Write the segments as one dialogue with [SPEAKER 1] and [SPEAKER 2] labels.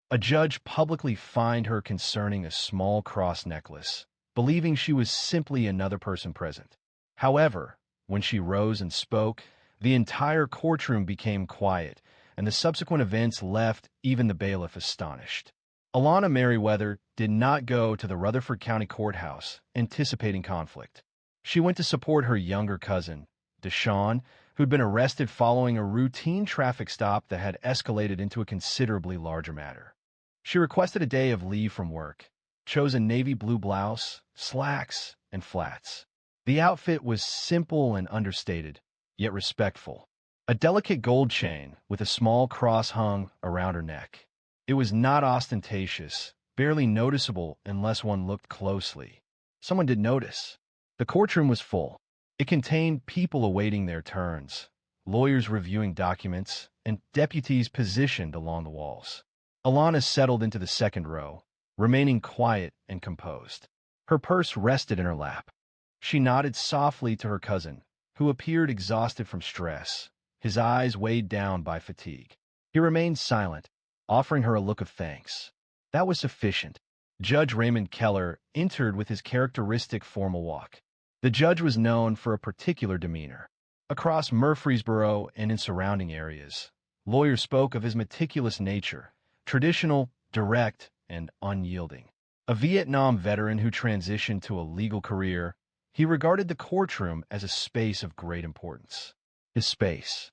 [SPEAKER 1] A judge publicly fined her concerning a small cross necklace, believing she was simply another person present. However, when she rose and spoke, the entire courtroom became quiet, and the subsequent events left even the bailiff astonished. Alana Merriweather did not go to the Rutherford County Courthouse, anticipating conflict. She went to support her younger cousin, Deshawn, who'd been arrested following a routine traffic stop that had escalated into a considerably larger matter. She requested a day of leave from work, chose a navy blue blouse, slacks, and flats. The outfit was simple and understated, yet respectful. A delicate gold chain with a small cross hung around her neck. It was not ostentatious, barely noticeable unless one looked closely. Someone did notice. The courtroom was full. It contained people awaiting their turns, lawyers reviewing documents, and deputies positioned along the walls. Alana settled into the second row, remaining quiet and composed. Her purse rested in her lap. She nodded softly to her cousin, who appeared exhausted from stress, his eyes weighed down by fatigue. He remained silent, offering her a look of thanks. That was sufficient. Judge Raymond Keller entered with his characteristic formal walk. The judge was known for a particular demeanor. Across Murfreesboro and in surrounding areas, lawyers spoke of his meticulous nature, traditional, direct, and unyielding. A Vietnam veteran who transitioned to a legal career, he regarded the courtroom as a space of great importance. His space.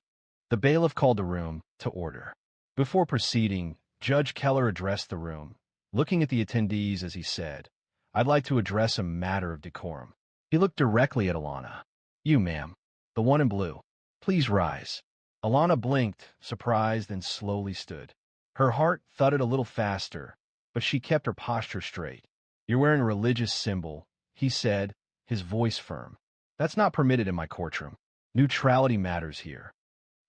[SPEAKER 1] The bailiff called the room to order. Before proceeding, Judge Keller addressed the room, looking at the attendees as he said, "I'd like to address a matter of decorum." He looked directly at Alana. "You, ma'am, the one in blue. Please rise." Alana blinked, surprised, and slowly stood. Her heart thudded a little faster, but she kept her posture straight. "You're wearing a religious symbol," he said, his voice firm. "That's not permitted in my courtroom. Neutrality matters here."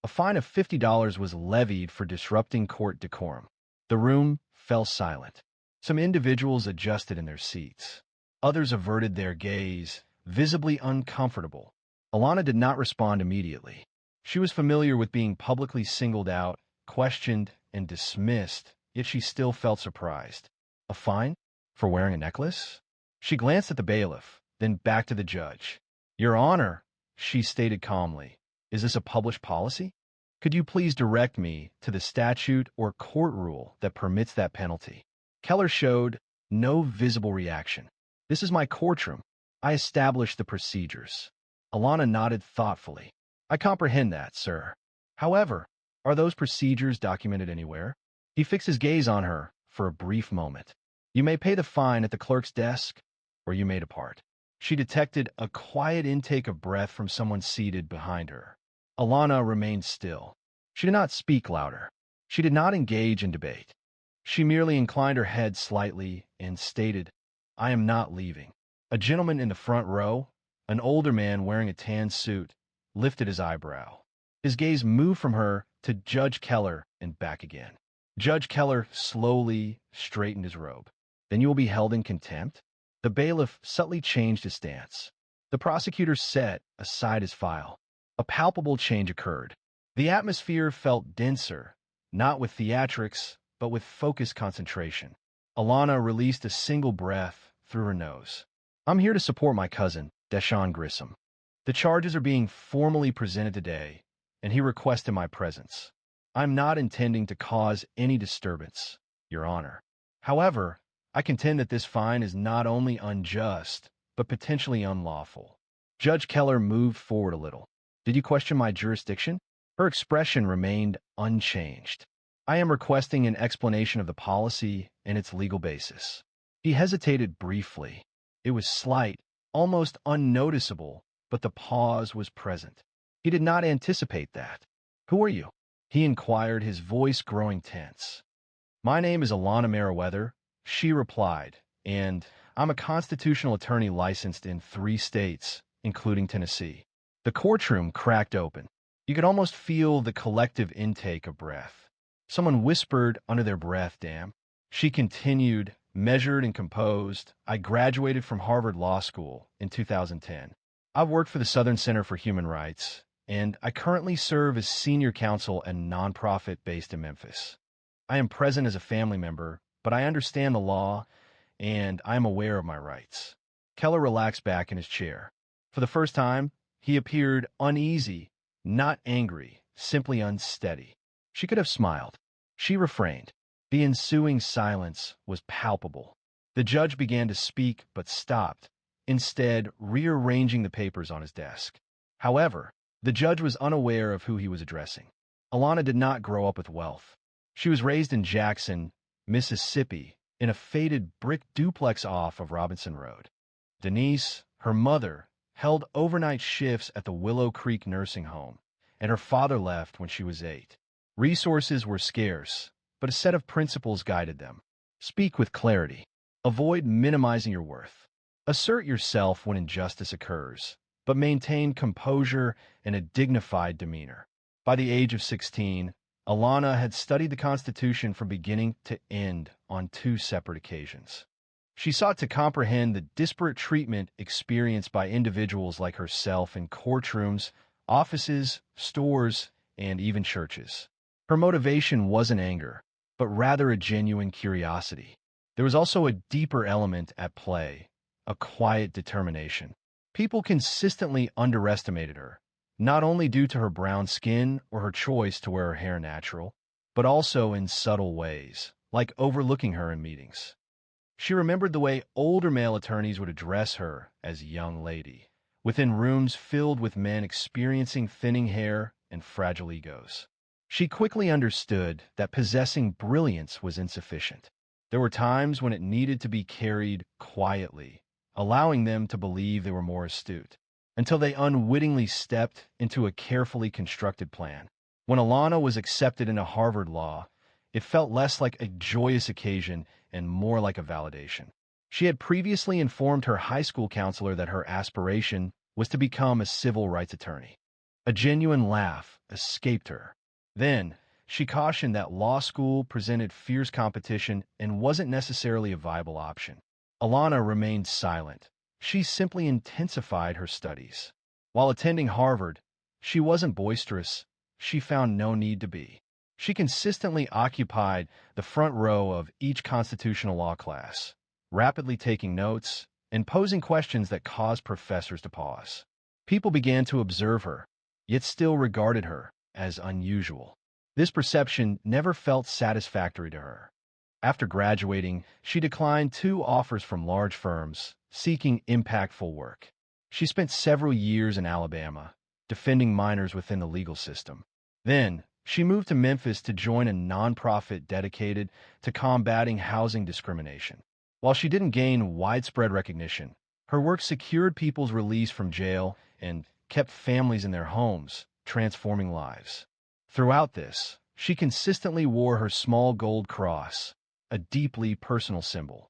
[SPEAKER 1] A fine of $50 was levied for disrupting court decorum. The room fell silent. Some individuals adjusted in their seats. Others averted their gaze, visibly uncomfortable. Alana did not respond immediately. She was familiar with being publicly singled out, questioned, and dismissed, yet she still felt surprised. A fine? For wearing a necklace? She glanced at the bailiff, then back to the judge. "Your Honor," she stated calmly, "is this a published policy? Could you please direct me to the statute or court rule that permits that penalty?" Keller showed no visible reaction. "This is my courtroom. I established the procedures." Alana nodded thoughtfully. "I comprehend that, sir. However, are those procedures documented anywhere?" He fixed his gaze on her for a brief moment. "You may pay the fine at the clerk's desk, or you may depart." She detected a quiet intake of breath from someone seated behind her. Alana remained still. She did not speak louder. She did not engage in debate. She merely inclined her head slightly and stated, "I am not leaving." A gentleman in the front row, an older man wearing a tan suit, lifted his eyebrow. His gaze moved from her to Judge Keller and back again. Judge Keller slowly straightened his robe. "Then you will be held in contempt?" The bailiff subtly changed his stance. The prosecutor set aside his file. A palpable change occurred. The atmosphere felt denser, not with theatrics, but with focused concentration. Alana released a single breath through her nose. "I'm here to support my cousin, Deshawn Grissom. The charges are being formally presented today, and he requested my presence. I'm not intending to cause any disturbance, Your Honor. However, I contend that this fine is not only unjust, but potentially unlawful." Judge Keller moved forward a little. "Did you question my jurisdiction?" Her expression remained unchanged. "I am requesting an explanation of the policy and its legal basis." He hesitated briefly. It was slight, almost unnoticeable, but the pause was present. He did not anticipate that. "Who are you?" he inquired, his voice growing tense. "My name is Alana Merriweather," she replied, "and I'm a constitutional attorney licensed in 3 states, including Tennessee." The courtroom cracked open. You could almost feel the collective intake of breath. Someone whispered under their breath, "Damn." She continued, measured and composed. "I graduated from Harvard Law School in 2010. I've worked for the Southern Center for Human Rights, and I currently serve as senior counsel at a nonprofit based in Memphis. I am present as a family member, but I understand the law and I am aware of my rights. Keller relaxed back in his chair. For the first time, he appeared uneasy, not angry, simply unsteady. She could have smiled. She refrained. The ensuing silence was palpable. The judge began to speak, but stopped, instead rearranging the papers on his desk. However, the judge was unaware of who he was addressing. Alana did not grow up with wealth. She was raised in Jackson, Mississippi, in a faded brick duplex off of Robinson Road. Denise, her mother, held overnight shifts at the Willow Creek nursing home, and her father left when she was 8. Resources were scarce, but a set of principles guided them. Speak with clarity. Avoid minimizing your worth. Assert yourself when injustice occurs, but maintain composure and a dignified demeanor. By the age of 16, Alana had studied the Constitution from beginning to end on 2 separate occasions. She sought to comprehend the disparate treatment experienced by individuals like herself in courtrooms, offices, stores, and even churches. Her motivation wasn't anger, but rather a genuine curiosity. There was also a deeper element at play, a quiet determination. People consistently underestimated her, not only due to her brown skin or her choice to wear her hair natural, but also in subtle ways, like overlooking her in meetings. She remembered the way older male attorneys would address her as young lady, within rooms filled with men experiencing thinning hair and fragile egos. She quickly understood that possessing brilliance was insufficient. There were times when it needed to be carried quietly, allowing them to believe they were more astute, until they unwittingly stepped into a carefully constructed plan. When Alana was accepted into Harvard Law, it felt less like a joyous occasion and more like a validation. She had previously informed her high school counselor that her aspiration was to become a civil rights attorney. A genuine laugh escaped her. Then, she cautioned that law school presented fierce competition and wasn't necessarily a viable option. Alana remained silent. She simply intensified her studies. While attending Harvard, she wasn't boisterous. She found no need to be. She consistently occupied the front row of each constitutional law class, rapidly taking notes and posing questions that caused professors to pause. People began to observe her, yet still regarded her as unusual. This perception never felt satisfactory to her. After graduating, she declined 2 offers from large firms seeking impactful work. She spent several years in Alabama, defending minors within the legal system. Then, she moved to Memphis to join a nonprofit dedicated to combating housing discrimination. While she didn't gain widespread recognition, her work secured people's release from jail and kept families in their homes, transforming lives. Throughout this, she consistently wore her small gold cross, a deeply personal symbol.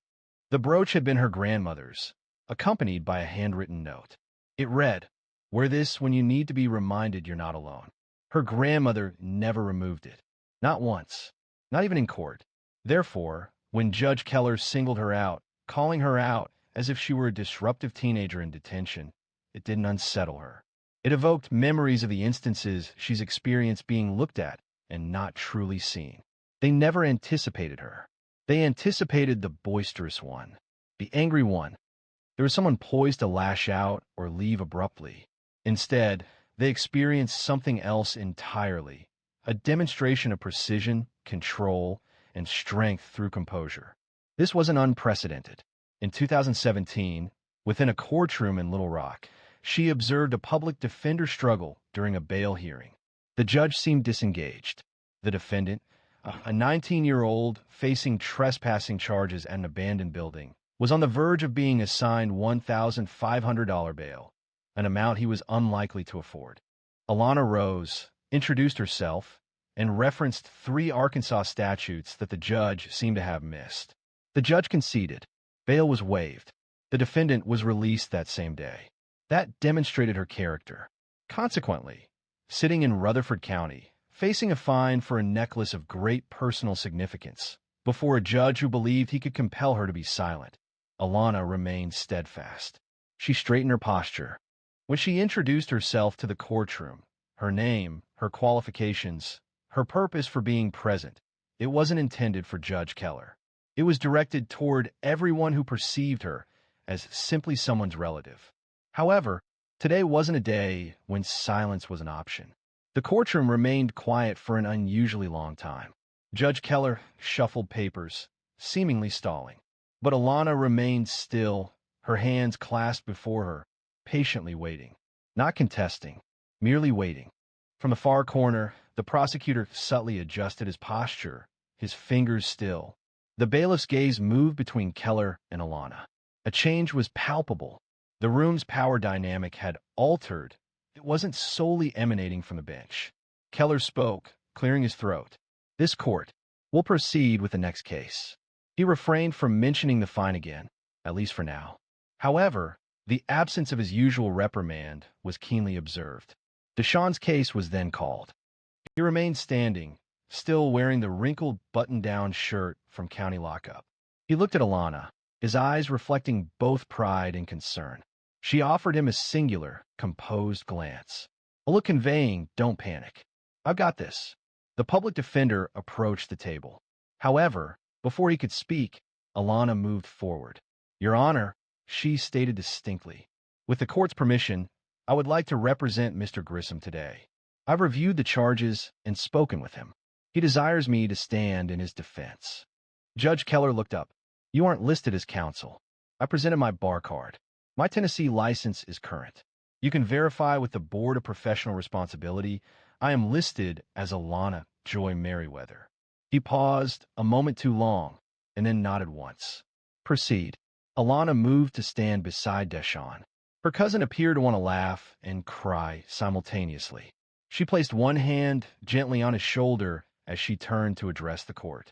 [SPEAKER 1] The brooch had been her grandmother's, accompanied by a handwritten note. It read, "Wear this when you need to be reminded you're not alone." Her grandmother never removed it. Not once. Not even in court. Therefore, when Judge Keller singled her out, calling her out as if she were a disruptive teenager in detention, it didn't unsettle her. It evoked memories of the instances she's experienced being looked at and not truly seen. They never anticipated her. They anticipated the boisterous one, the angry one. There was someone poised to lash out or leave abruptly. Instead, they experienced something else entirely, a demonstration of precision, control, and strength through composure. This wasn't unprecedented. In 2017, within a courtroom in Little Rock, she observed a public defender struggle during a bail hearing. The judge seemed disengaged. The defendant, a 19-year-old facing trespassing charges at an abandoned building, was on the verge of being assigned $1,500 bail, an amount he was unlikely to afford. Alana rose, introduced herself, and referenced 3 Arkansas statutes that the judge seemed to have missed. The judge conceded. Bail was waived. The defendant was released that same day. That demonstrated her character. Consequently, sitting in Rutherford County, facing a fine for a necklace of great personal significance, before a judge who believed he could compel her to be silent, Alana remained steadfast. She straightened her posture. When she introduced herself to the courtroom, her name, her qualifications, her purpose for being present, it wasn't intended for Judge Keller. It was directed toward everyone who perceived her as simply someone's relative. However, today wasn't a day when silence was an option. The courtroom remained quiet for an unusually long time. Judge Keller shuffled papers, seemingly stalling. But Alana remained still, her hands clasped before her, patiently waiting. Not contesting, merely waiting. From the far corner, the prosecutor subtly adjusted his posture, his fingers still. The bailiff's gaze moved between Keller and Alana. A change was palpable. The room's power dynamic had altered. It wasn't solely emanating from the bench. Keller spoke, clearing his throat. This court will proceed with the next case. He refrained from mentioning the fine again, at least for now. However, the absence of his usual reprimand was keenly observed. Deshawn's case was then called. He remained standing, still wearing the wrinkled button-down shirt from county lockup. He looked at Alana, his eyes reflecting both pride and concern. She offered him a singular, composed glance, a look conveying, "Don't panic. I've got this." The public defender approached the table. However, before he could speak, Alana moved forward. "Your Honor," she stated distinctly, "with the court's permission, I would like to represent Mr. Grissom today. I've reviewed the charges and spoken with him. He desires me to stand in his defense." Judge Keller looked up. "You aren't listed as counsel. I presented my bar card. My Tennessee license is current. You can verify with the Board of Professional Responsibility I am listed as Alana Joy Merriweather." He paused a moment too long and then nodded once. "Proceed." Alana moved to stand beside Deshawn. Her cousin appeared to want to laugh and cry simultaneously. She placed one hand gently on his shoulder as she turned to address the court.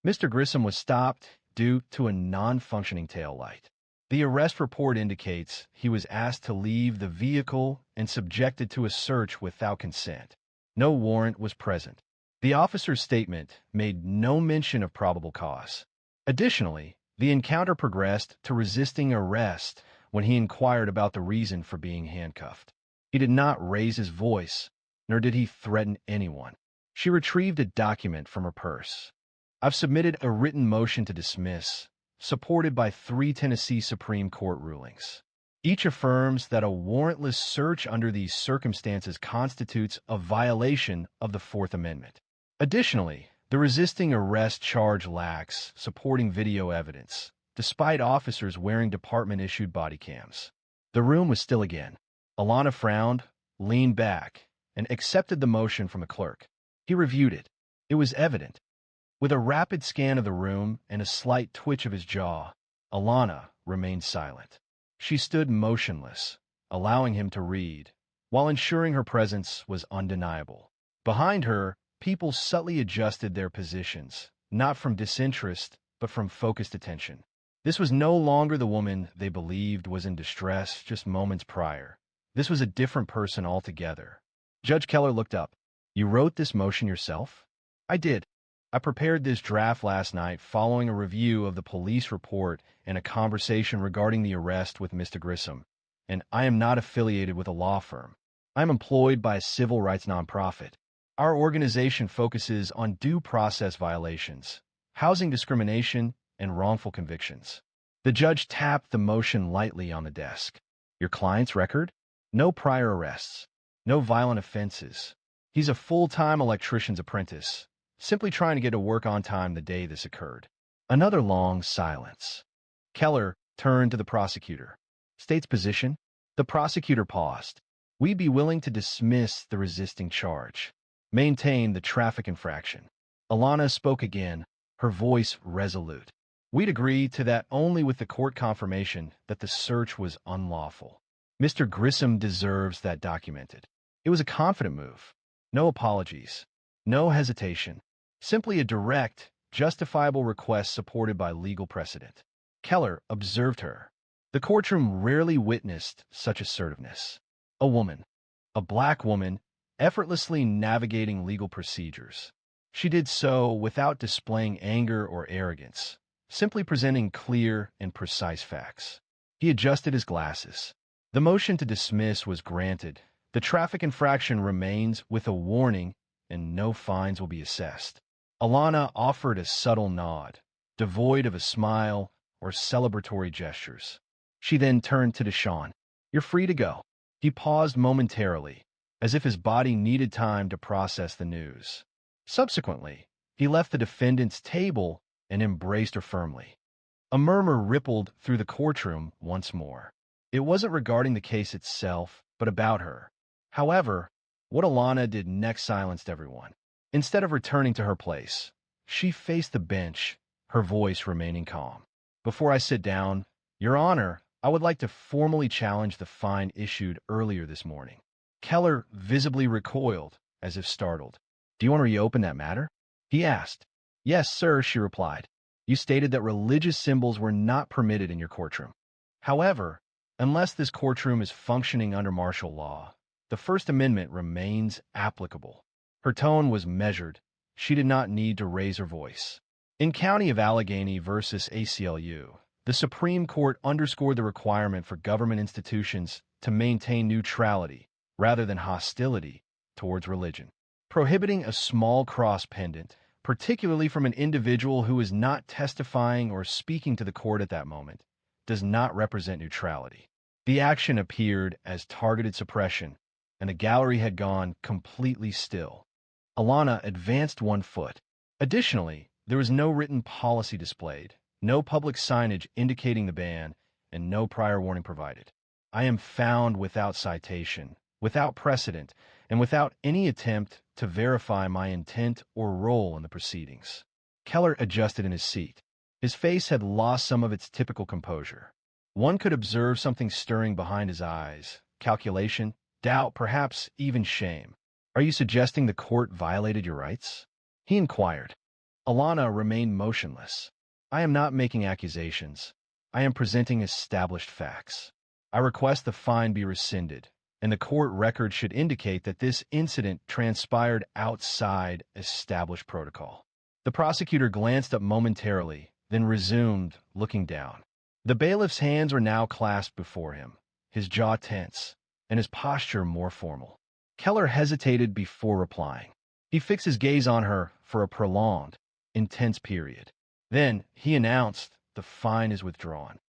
[SPEAKER 1] Mr. Grissom was stopped due to a non-functioning tail light. The arrest report indicates he was asked to leave the vehicle and subjected to a search without consent. No warrant was present. The officer's statement made no mention of probable cause. Additionally, the encounter progressed to resisting arrest when he inquired about the reason for being handcuffed. He did not raise his voice, nor did he threaten anyone. She retrieved a document from her purse. "I've submitted a written motion to dismiss, supported by 3 Tennessee Supreme Court rulings. Each affirms that a warrantless search under these circumstances constitutes a violation of the Fourth Amendment. Additionally, the resisting arrest charge lacks supporting video evidence, despite officers wearing department-issued body cams." The room was still again. Alana frowned, leaned back, and accepted the motion from the clerk. He reviewed it. It was evident. With a rapid scan of the room and a slight twitch of his jaw, Alana remained silent. She stood motionless, allowing him to read, while ensuring her presence was undeniable. Behind her, people subtly adjusted their positions, not from disinterest, but from focused attention. This was no longer the woman they believed was in distress just moments prior. This was a different person altogether. Judge Keller looked up. "You wrote this motion yourself?" "I did. I prepared this draft last night following a review of the police report and a conversation regarding the arrest with Mr. Grissom, and I am not affiliated with a law firm. I am employed by a civil rights nonprofit. Our organization focuses on due process violations, housing discrimination, and wrongful convictions." The judge tapped the motion lightly on the desk. "Your client's record? No prior arrests. No violent offenses. He's a full-time electrician's apprentice, simply trying to get to work on time the day this occurred." Another long silence. Keller turned to the prosecutor. "State's position?" The prosecutor paused. "We'd be willing to dismiss the resisting charge, maintain the traffic infraction." Alana spoke again, her voice resolute. "We'd agree to that only with the court confirmation that the search was unlawful. Mr. Grissom deserves that documented." It was a confident move. No apologies. No hesitation. Simply a direct, justifiable request supported by legal precedent. Keller observed her. The courtroom rarely witnessed such assertiveness. A woman, a black woman, effortlessly navigating legal procedures. She did so without displaying anger or arrogance, simply presenting clear and precise facts. He adjusted his glasses. The motion to dismiss was granted. The traffic infraction remains with a warning, and no fines will be assessed. Alana offered a subtle nod, devoid of a smile or celebratory gestures. She then turned to Deshawn. "You're free to go." He paused momentarily, as if his body needed time to process the news. Subsequently, he left the defendant's table and embraced her firmly. A murmur rippled through the courtroom once more. It wasn't regarding the case itself, but about her. However, what Alana did next silenced everyone. Instead of returning to her place, she faced the bench, her voice remaining calm. "Before I sit down, Your Honor, I would like to formally challenge the fine issued earlier this morning." Keller visibly recoiled, as if startled. "Do you want to reopen that matter?" he asked. "Yes, sir," she replied. "You stated that religious symbols were not permitted in your courtroom. However, unless this courtroom is functioning under martial law, the First Amendment remains applicable." Her tone was measured. She did not need to raise her voice. In County of Allegheny versus ACLU, the Supreme Court underscored the requirement for government institutions to maintain neutrality rather than hostility towards religion. Prohibiting a small cross pendant, particularly from an individual who is not testifying or speaking to the court at that moment, does not represent neutrality. The action appeared as targeted suppression, and the gallery had gone completely still. Alana advanced 1 foot. Additionally, there was no written policy displayed, no public signage indicating the ban, and no prior warning provided. "I am found without citation, without precedent, and without any attempt to verify my intent or role in the proceedings." Keller adjusted in his seat. His face had lost some of its typical composure. One could observe something stirring behind his eyes: calculation, doubt, perhaps even shame. "Are you suggesting the court violated your rights?" he inquired. Alana remained motionless. "I am not making accusations. I am presenting established facts. I request the fine be rescinded, and the court record should indicate that this incident transpired outside established protocol." The prosecutor glanced up momentarily, then resumed, looking down. The bailiff's hands were now clasped before him, his jaw tense, and his posture more formal. Keller hesitated before replying. He fixed his gaze on her for a prolonged, intense period. Then he announced, "The fine is withdrawn."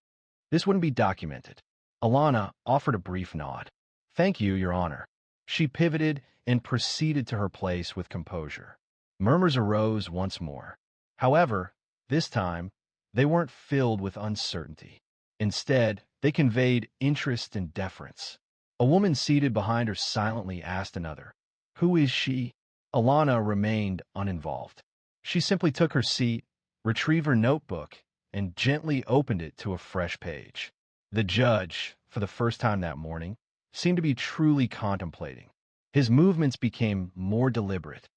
[SPEAKER 1] This wouldn't be documented. Alana offered a brief nod. "Thank you, Your Honor." She pivoted and proceeded to her place with composure. Murmurs arose once more. However, this time, they weren't filled with uncertainty. Instead, they conveyed interest and deference. A woman seated behind her silently asked another, "Who is she?" Alana remained uninvolved. She simply took her seat, retrieved her notebook, and gently opened it to a fresh page. The judge, for the first time that morning, seemed to be truly contemplating. His movements became more deliberate.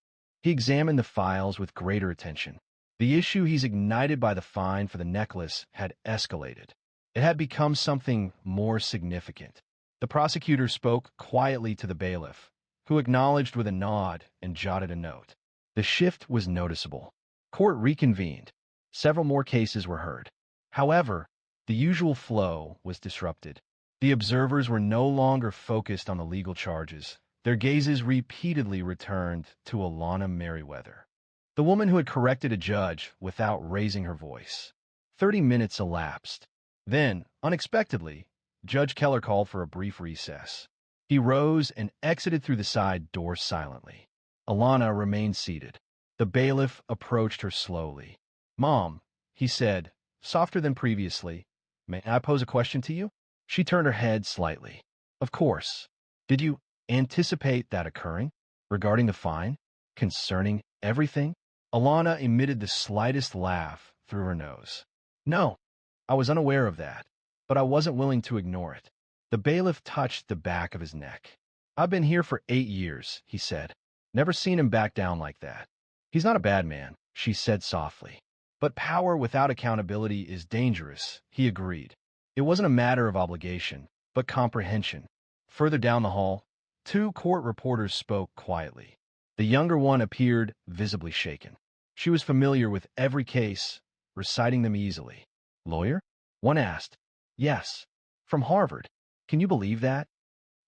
[SPEAKER 1] He examined the files with greater attention. The issue he's ignited by the fine for the necklace had escalated. It had become something more significant. The prosecutor spoke quietly to the bailiff, who acknowledged with a nod and jotted a note. The shift was noticeable. Court reconvened. Several more cases were heard. However, the usual flow was disrupted. The observers were no longer focused on the legal charges. Their gazes repeatedly returned to Alana Merriweather, the woman who had corrected a judge without raising her voice. 30 minutes elapsed. Then, unexpectedly, Judge Keller called for a brief recess. He rose and exited through the side door silently. Alana remained seated. The bailiff approached her slowly. "Mom," he said, softer than previously, "may I pose a question to you?" She turned her head slightly. "Of course. Did you anticipate that occurring? Regarding the fine? Concerning everything?" Alana emitted the slightest laugh through her nose. "No, I was unaware of that, but I wasn't willing to ignore it." The bailiff touched the back of his neck. "I've been here for 8 years," he said. "Never seen him back down like that." "He's not a bad man," she said softly. "But power without accountability is dangerous," he agreed. It wasn't a matter of obligation, but comprehension. Further down the hall, 2 court reporters spoke quietly. The younger one appeared visibly shaken. She was familiar with every case, reciting them easily. "Lawyer?" one asked. "Yes, from Harvard. Can you believe that?"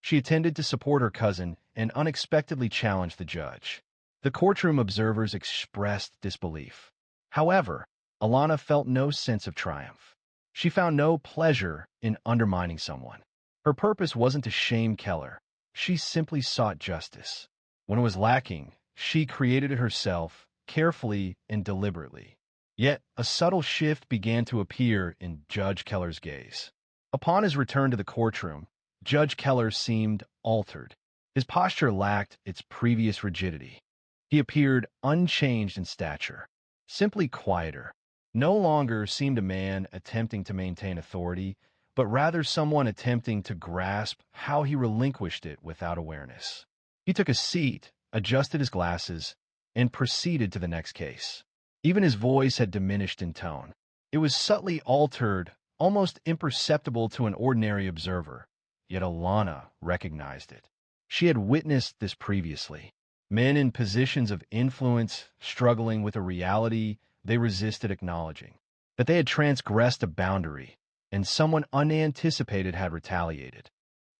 [SPEAKER 1] She attended to support her cousin and unexpectedly challenged the judge. The courtroom observers expressed disbelief. However, Alana felt no sense of triumph. She found no pleasure in undermining someone. Her purpose wasn't to shame Keller. She simply sought justice. When it was lacking, she created it herself, carefully and deliberately. Yet, a subtle shift began to appear in Judge Keller's gaze. Upon his return to the courtroom, Judge Keller seemed altered. His posture lacked its previous rigidity. He appeared unchanged in stature, simply quieter. No longer seemed a man attempting to maintain authority, but rather someone attempting to grasp how he relinquished it without awareness. He took a seat, adjusted his glasses, and proceeded to the next case. Even his voice had diminished in tone. It was subtly altered, almost imperceptible to an ordinary observer, yet Alana recognized it. She had witnessed this previously. Men in positions of influence struggling with a reality they resisted acknowledging. That they had transgressed a boundary, and someone unanticipated had retaliated.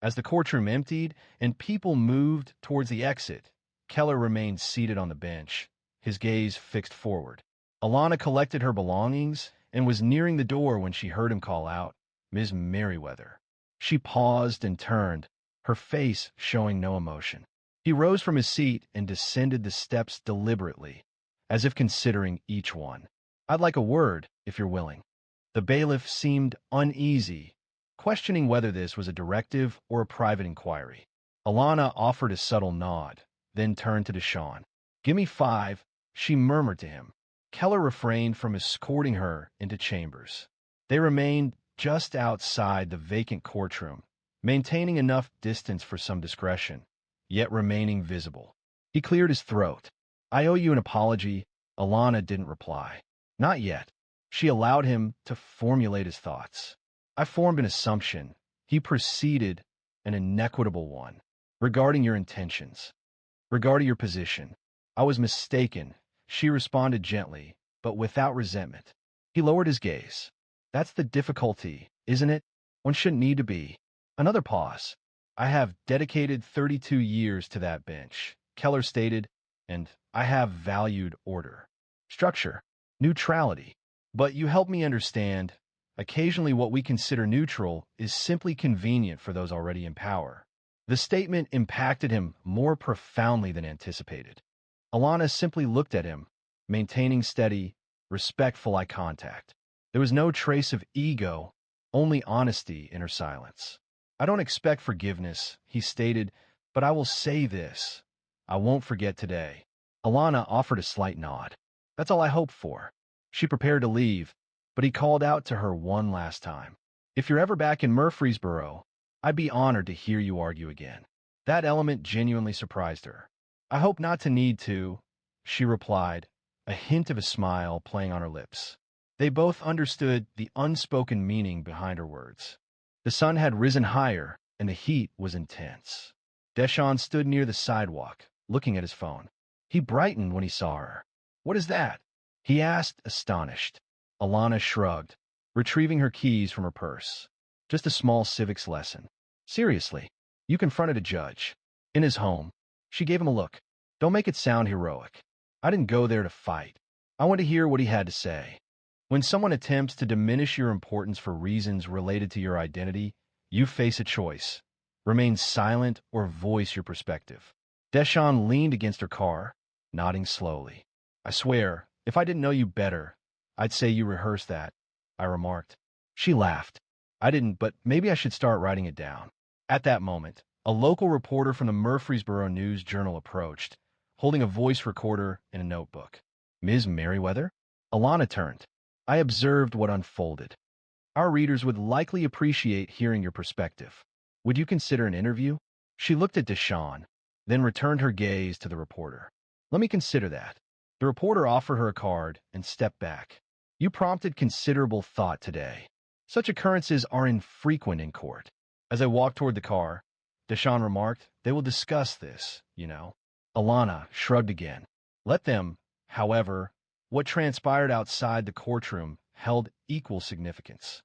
[SPEAKER 1] As the courtroom emptied and people moved towards the exit, Keller remained seated on the bench, his gaze fixed forward. Alana collected her belongings and was nearing the door when she heard him call out, "Ms. Merriweather." She paused and turned, her face showing no emotion. He rose from his seat and descended the steps deliberately, as if considering each one. "I'd like a word, if you're willing." The bailiff seemed uneasy, questioning whether this was a directive or a private inquiry. Alana offered a subtle nod, then turned to Deshawn. "Give me 5, she murmured to him. Keller refrained from escorting her into chambers. They remained just outside the vacant courtroom, maintaining enough distance for some discretion, yet remaining visible. He cleared his throat. "I owe you an apology." Alana didn't reply. Not yet. She allowed him to formulate his thoughts. "I formed an assumption," he proceeded, "an inequitable one, regarding your intentions, regarding your position. I was mistaken," she responded gently, but without resentment. He lowered his gaze. "That's the difficulty, isn't it? One shouldn't need to be." Another pause. "I have dedicated 32 years to that bench," Keller stated, "and I have valued order, structure, neutrality. But you help me understand, occasionally what we consider neutral is simply convenient for those already in power." The statement impacted him more profoundly than anticipated. Alana simply looked at him, maintaining steady, respectful eye contact. There was no trace of ego, only honesty in her silence. "I don't expect forgiveness," he stated, "but I will say this. I won't forget today." Alana offered a slight nod. "That's all I hoped for." She prepared to leave, but he called out to her one last time. "If you're ever back in Murfreesboro, I'd be honored to hear you argue again." That element genuinely surprised her. "I hope not to need to," she replied, a hint of a smile playing on her lips. They both understood the unspoken meaning behind her words. The sun had risen higher, and the heat was intense. Deshawn stood near the sidewalk, looking at his phone. He brightened when he saw her. "What is that?" he asked, astonished. Alana shrugged, retrieving her keys from her purse. "Just a small civics lesson." "Seriously, you confronted a judge. In his home." She gave him a look. "Don't make it sound heroic. I didn't go there to fight. I want to hear what he had to say." When someone attempts to diminish your importance for reasons related to your identity, you face a choice. Remain silent or voice your perspective. Deshawn leaned against her car, nodding slowly. "I swear, if I didn't know you better, I'd say you rehearsed that," I remarked. She laughed. "I didn't, but maybe I should start writing it down." At that moment, a local reporter from the Murfreesboro News Journal approached, holding a voice recorder and a notebook. "Ms. Merriweather?" Alana turned. I observed what unfolded. "Our readers would likely appreciate hearing your perspective. Would you consider an interview?" She looked at Deshawn, then returned her gaze to the reporter. "Let me consider that." The reporter offered her a card and stepped back. "You prompted considerable thought today. Such occurrences are infrequent in court." As I walked toward the car, Deshawn remarked, "They will discuss this, you know." Alana shrugged again. "Let them, however." What transpired outside the courtroom held equal significance.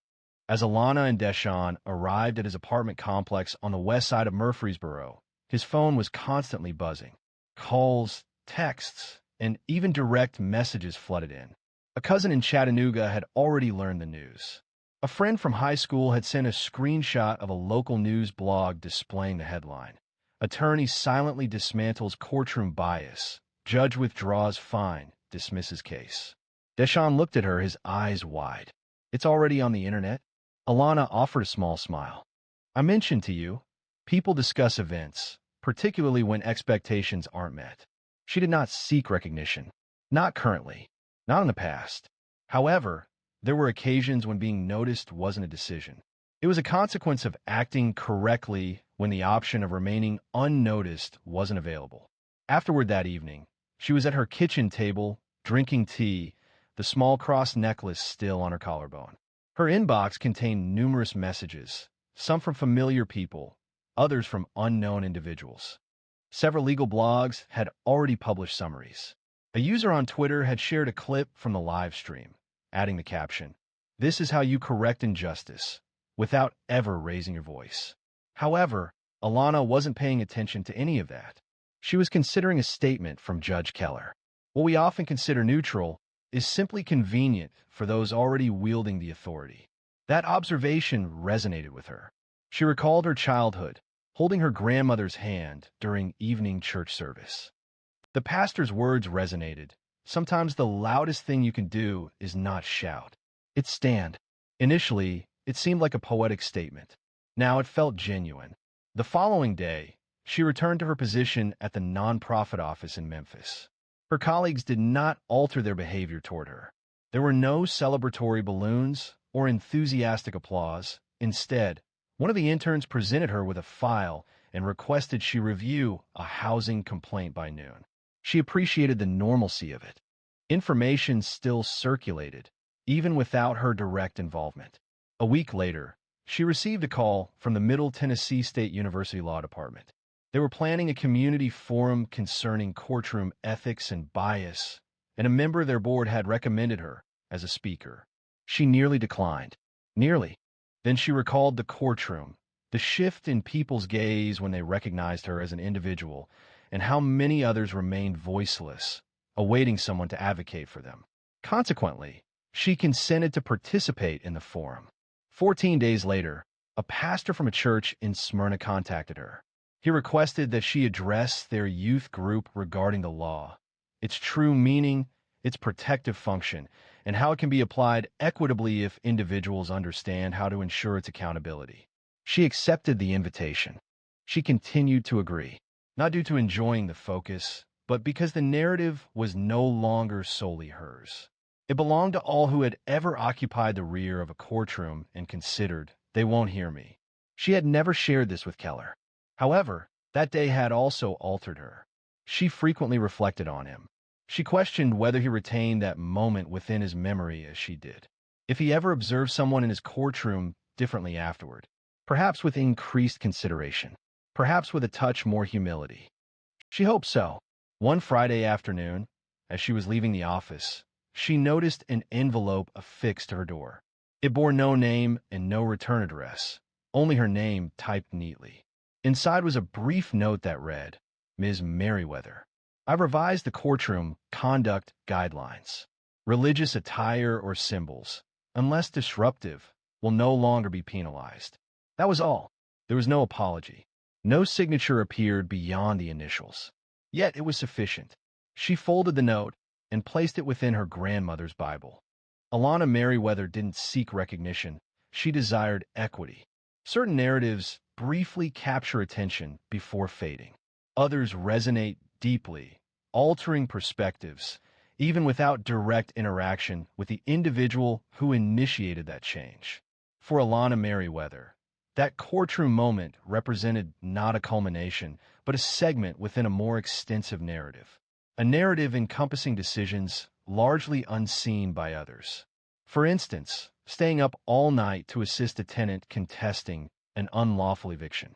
[SPEAKER 1] As Alana and Deshawn arrived at his apartment complex on the west side of Murfreesboro, his phone was constantly buzzing. Calls, texts, and even direct messages flooded in. A cousin in Chattanooga had already learned the news. A friend from high school had sent a screenshot of a local news blog displaying the headline: Attorney silently dismantles courtroom bias. Judge withdraws fine, dismisses case. Deshawn looked at her, his eyes wide. It's already on the internet? Alana offered a small smile. I mentioned to you, people discuss events, particularly when expectations aren't met. She did not seek recognition. Not currently. Not in the past. However, there were occasions when being noticed wasn't a decision. It was a consequence of acting correctly when the option of remaining unnoticed wasn't available. Afterward that evening, she was at her kitchen table, drinking tea, the small cross necklace still on her collarbone. Her inbox contained numerous messages, some from familiar people, others from unknown individuals. Several legal blogs had already published summaries. A user on Twitter had shared a clip from the live stream, adding the caption, "This is how you correct injustice," without ever raising your voice. However, Alana wasn't paying attention to any of that. She was considering a statement from Judge Keller. What we often consider neutral is simply convenient for those already wielding the authority. That observation resonated with her. She recalled her childhood, holding her grandmother's hand during evening church service. The pastor's words resonated. Sometimes the loudest thing you can do is not shout. It's stand. Initially, it seemed like a poetic statement. Now it felt genuine. The following day, she returned to her position at the nonprofit office in Memphis. Her colleagues did not alter their behavior toward her. There were no celebratory balloons or enthusiastic applause. Instead, one of the interns presented her with a file and requested she review a housing complaint by noon. She appreciated the normalcy of it. Information still circulated, even without her direct involvement. A week later, she received a call from the Middle Tennessee State University Law Department. They were planning a community forum concerning courtroom ethics and bias, and a member of their board had recommended her as a speaker. She nearly declined. Nearly. Then she recalled the courtroom, the shift in people's gaze when they recognized her as an individual, and how many others remained voiceless, awaiting someone to advocate for them. Consequently, she consented to participate in the forum. 14 days later, a pastor from a church in Smyrna contacted her. He requested that she address their youth group regarding the law, its true meaning, its protective function, and how it can be applied equitably if individuals understand how to ensure its accountability. She accepted the invitation. She continued to agree, not due to enjoying the focus, but because the narrative was no longer solely hers. It belonged to all who had ever occupied the rear of a courtroom and considered, "They won't hear me." She had never shared this with Keller. However, that day had also altered her. She frequently reflected on him. She questioned whether he retained that moment within his memory as she did. If he ever observed someone in his courtroom differently afterward, perhaps with increased consideration, perhaps with a touch more humility. She hoped so. One Friday afternoon, as she was leaving the office, she noticed an envelope affixed to her door. It bore no name and no return address, only her name typed neatly. Inside was a brief note that read, "Ms. Merriweather, I've revised the courtroom conduct guidelines. Religious attire or symbols, unless disruptive, will no longer be penalized." That was all. There was no apology. No signature appeared beyond the initials. Yet it was sufficient. She folded the note and placed it within her grandmother's Bible. Alana Merriweather didn't seek recognition. She desired equity. Certain narratives briefly capture attention before fading. Others resonate deeply, altering perspectives, even without direct interaction with the individual who initiated that change. For Alana Merriweather, that courtroom moment represented not a culmination, but a segment within a more extensive narrative. A narrative encompassing decisions largely unseen by others. For instance, staying up all night to assist a tenant contesting an unlawful eviction.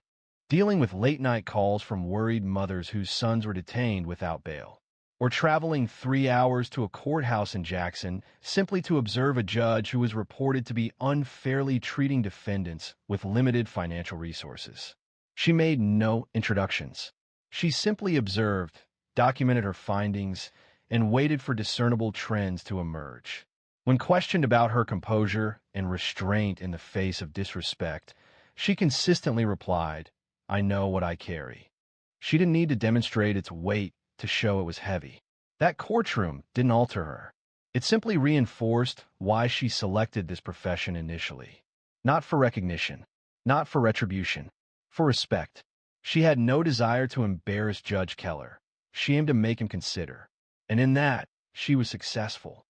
[SPEAKER 1] Dealing with late-night calls from worried mothers whose sons were detained without bail. Or traveling 3 hours to a courthouse in Jackson simply to observe a judge who was reported to be unfairly treating defendants with limited financial resources. She made no introductions. She simply observed, documented her findings, and waited for discernible trends to emerge. When questioned about her composure and restraint in the face of disrespect, she consistently replied, "I know what I carry." She didn't need to demonstrate its weight to show it was heavy. That courtroom didn't alter her. It simply reinforced why she selected this profession initially. Not for recognition, not for retribution, for respect. She had no desire to embarrass Judge Keller. She aimed to make him consider. And in that, she was successful.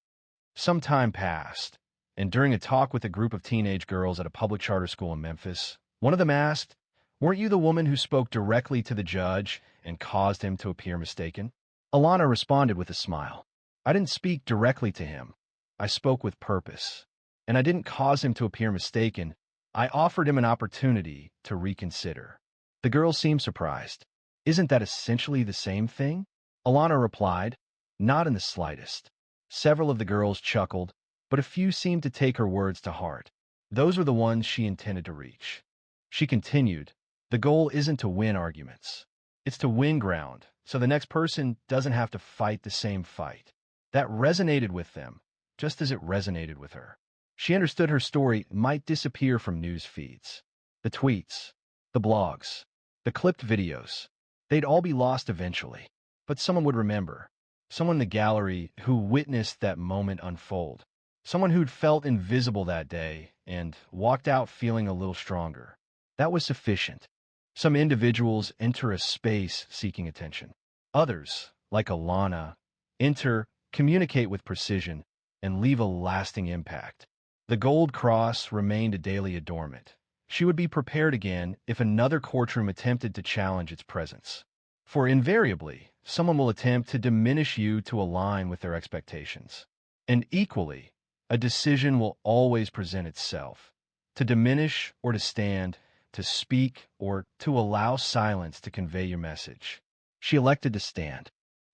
[SPEAKER 1] Some time passed, and during a talk with a group of teenage girls at a public charter school in Memphis, one of them asked, "Weren't you the woman who spoke directly to the judge and caused him to appear mistaken?" Alana responded with a smile. "I didn't speak directly to him. I spoke with purpose. And I didn't cause him to appear mistaken. I offered him an opportunity to reconsider." The girls seemed surprised. "Isn't that essentially the same thing?" Alana replied, "Not in the slightest." Several of the girls chuckled, but a few seemed to take her words to heart. Those were the ones she intended to reach. She continued, "The goal isn't to win arguments. It's to win ground, so the next person doesn't have to fight the same fight." That resonated with them, just as it resonated with her. She understood her story might disappear from news feeds. The tweets, the blogs, the clipped videos, they'd all be lost eventually. But someone would remember. Someone in the gallery who witnessed that moment unfold. Someone who'd felt invisible that day and walked out feeling a little stronger. That was sufficient. Some individuals enter a space seeking attention. Others, like Alana, enter, communicate with precision, and leave a lasting impact. The gold cross remained a daily adornment. She would be prepared again if another courtroom attempted to challenge its presence. For invariably, someone will attempt to diminish you to align with their expectations. And equally, a decision will always present itself, to diminish or to stand, to speak or to allow silence to convey your message. She elected to stand,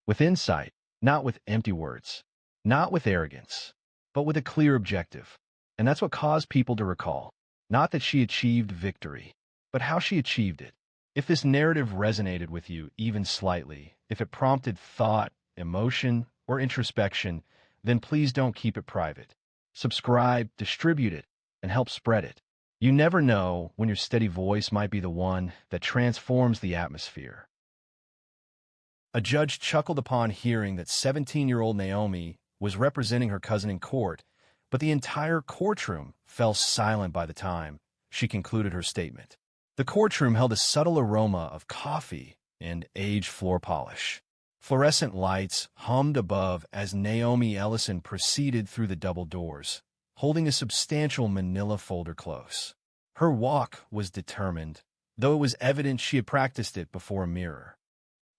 [SPEAKER 1] with insight, not with empty words, not with arrogance, but with a clear objective. And that's what caused people to recall, not that she achieved victory, but how she achieved it. If this narrative resonated with you even slightly, if it prompted thought, emotion, or introspection, then please don't keep it private. Subscribe, distribute it, and help spread it. You never know when your steady voice might be the one that transforms the atmosphere. A judge chuckled upon hearing that 17-year-old Naomi was representing her cousin in court, but the entire courtroom fell silent by the time she concluded her statement. The courtroom held a subtle aroma of coffee and aged floor polish. Fluorescent lights hummed above as Naomi Ellison proceeded through the double doors, holding a substantial manila folder close. Her walk was determined, though it was evident she had practiced it before a mirror.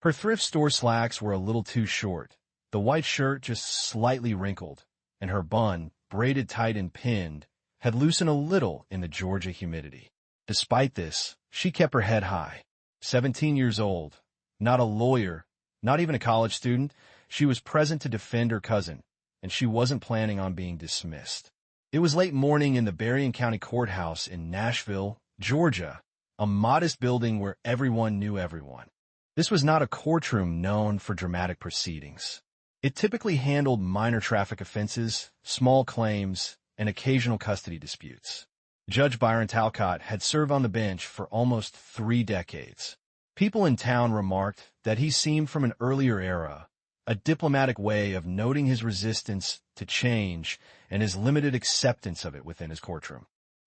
[SPEAKER 1] Her thrift store slacks were a little too short, the white shirt just slightly wrinkled, and her bun, braided tight and pinned, had loosened a little in the Georgia humidity. Despite this, she kept her head high. 17 years old, not a lawyer, not even a college student, she was present to defend her cousin, and she wasn't planning on being dismissed. It was late morning in the Berrien County Courthouse in Nashville, Georgia, a modest building where everyone knew everyone. This was not a courtroom known for dramatic proceedings. It typically handled minor traffic offenses, small claims, and occasional custody disputes. Judge Byron Talcott had served on the bench for almost 3 decades. People in town remarked that he seemed from an earlier era, a diplomatic way of noting his resistance to change and his limited acceptance of it within his courtroom.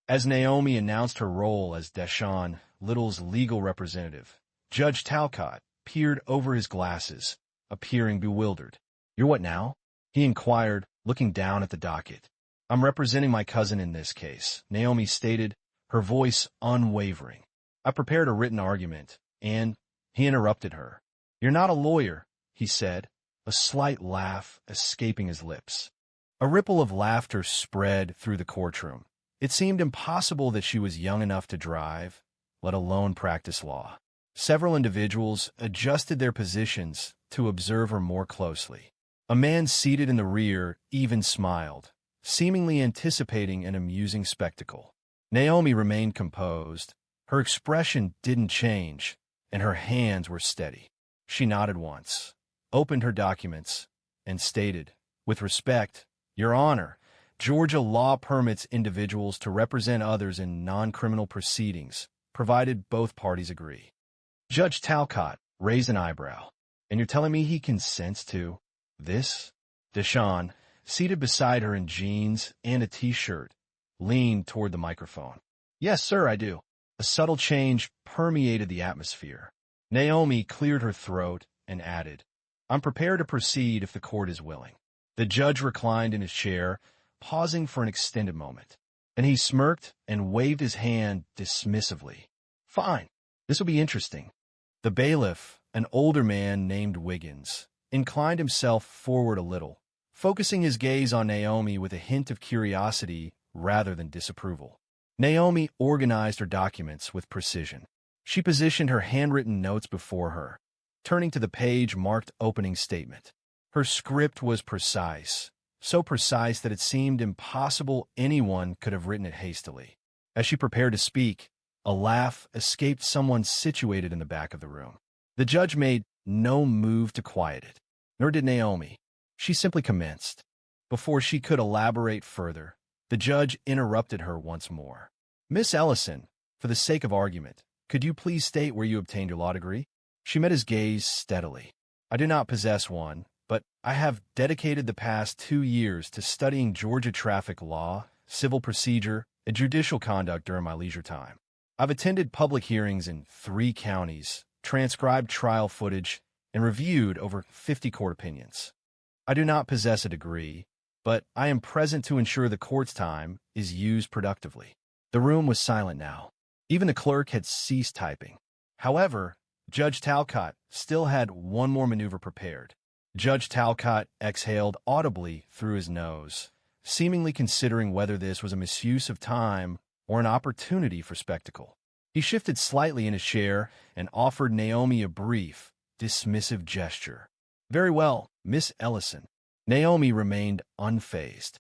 [SPEAKER 1] As Naomi announced her role as Deshaun Little's legal representative, Judge Talcott peered over his glasses, appearing bewildered. "You're what now?" he inquired, looking down at the docket. "I'm representing my cousin in this case," Naomi stated, her voice unwavering. "I prepared a written argument, and—" He interrupted her. "You're not a lawyer," he said, a slight laugh escaping his lips. A ripple of laughter spread through the courtroom. It seemed impossible that she was young enough to drive, let alone practice law. Several individuals adjusted their positions to observe her more closely. A man seated in the rear even smiled, seemingly anticipating an amusing spectacle. Naomi remained composed. Her expression didn't change, and her hands were steady. She nodded once, opened her documents, and stated, "With respect, Your Honor, Georgia law permits individuals to represent others in non-criminal proceedings, provided both parties agree." Judge Talcott raised an eyebrow. "And you're telling me he consents to this?" Deshawn, seated beside her in jeans and a t-shirt, leaned toward the microphone. "Yes, sir, I do." A subtle change permeated the atmosphere. Naomi cleared her throat and added, "I'm prepared to proceed if the court is willing." The judge reclined in his chair, pausing for an extended moment. Then he smirked and waved his hand dismissively. "Fine. This will be interesting." The bailiff, an older man named Wiggins, inclined himself forward a little, focusing his gaze on Naomi with a hint of curiosity rather than disapproval. Naomi organized her documents with precision. She positioned her handwritten notes before her, turning to the page marked Opening Statement. Her script was precise, so precise that it seemed impossible anyone could have written it hastily. As she prepared to speak, a laugh escaped someone situated in the back of the room. The judge made no move to quiet it, nor did Naomi. She simply commenced. Before she could elaborate further, the judge interrupted her once more. "Miss Ellison, for the sake of argument, could you please state where you obtained your law degree?" She met his gaze steadily. "I do not possess one, but I have dedicated the past 2 years to studying Georgia traffic law, civil procedure, and judicial conduct during my leisure time. I've attended public hearings in 3 counties, transcribed trial footage, and reviewed over 50 court opinions. I do not possess a degree, but I am present to ensure the court's time is used productively." The room was silent now. Even the clerk had ceased typing. However, Judge Talcott still had one more maneuver prepared. Judge Talcott exhaled audibly through his nose, seemingly considering whether this was a misuse of time or an opportunity for spectacle. He shifted slightly in his chair and offered Naomi a brief, dismissive gesture. "Very well, Miss Ellison." Naomi remained unfazed.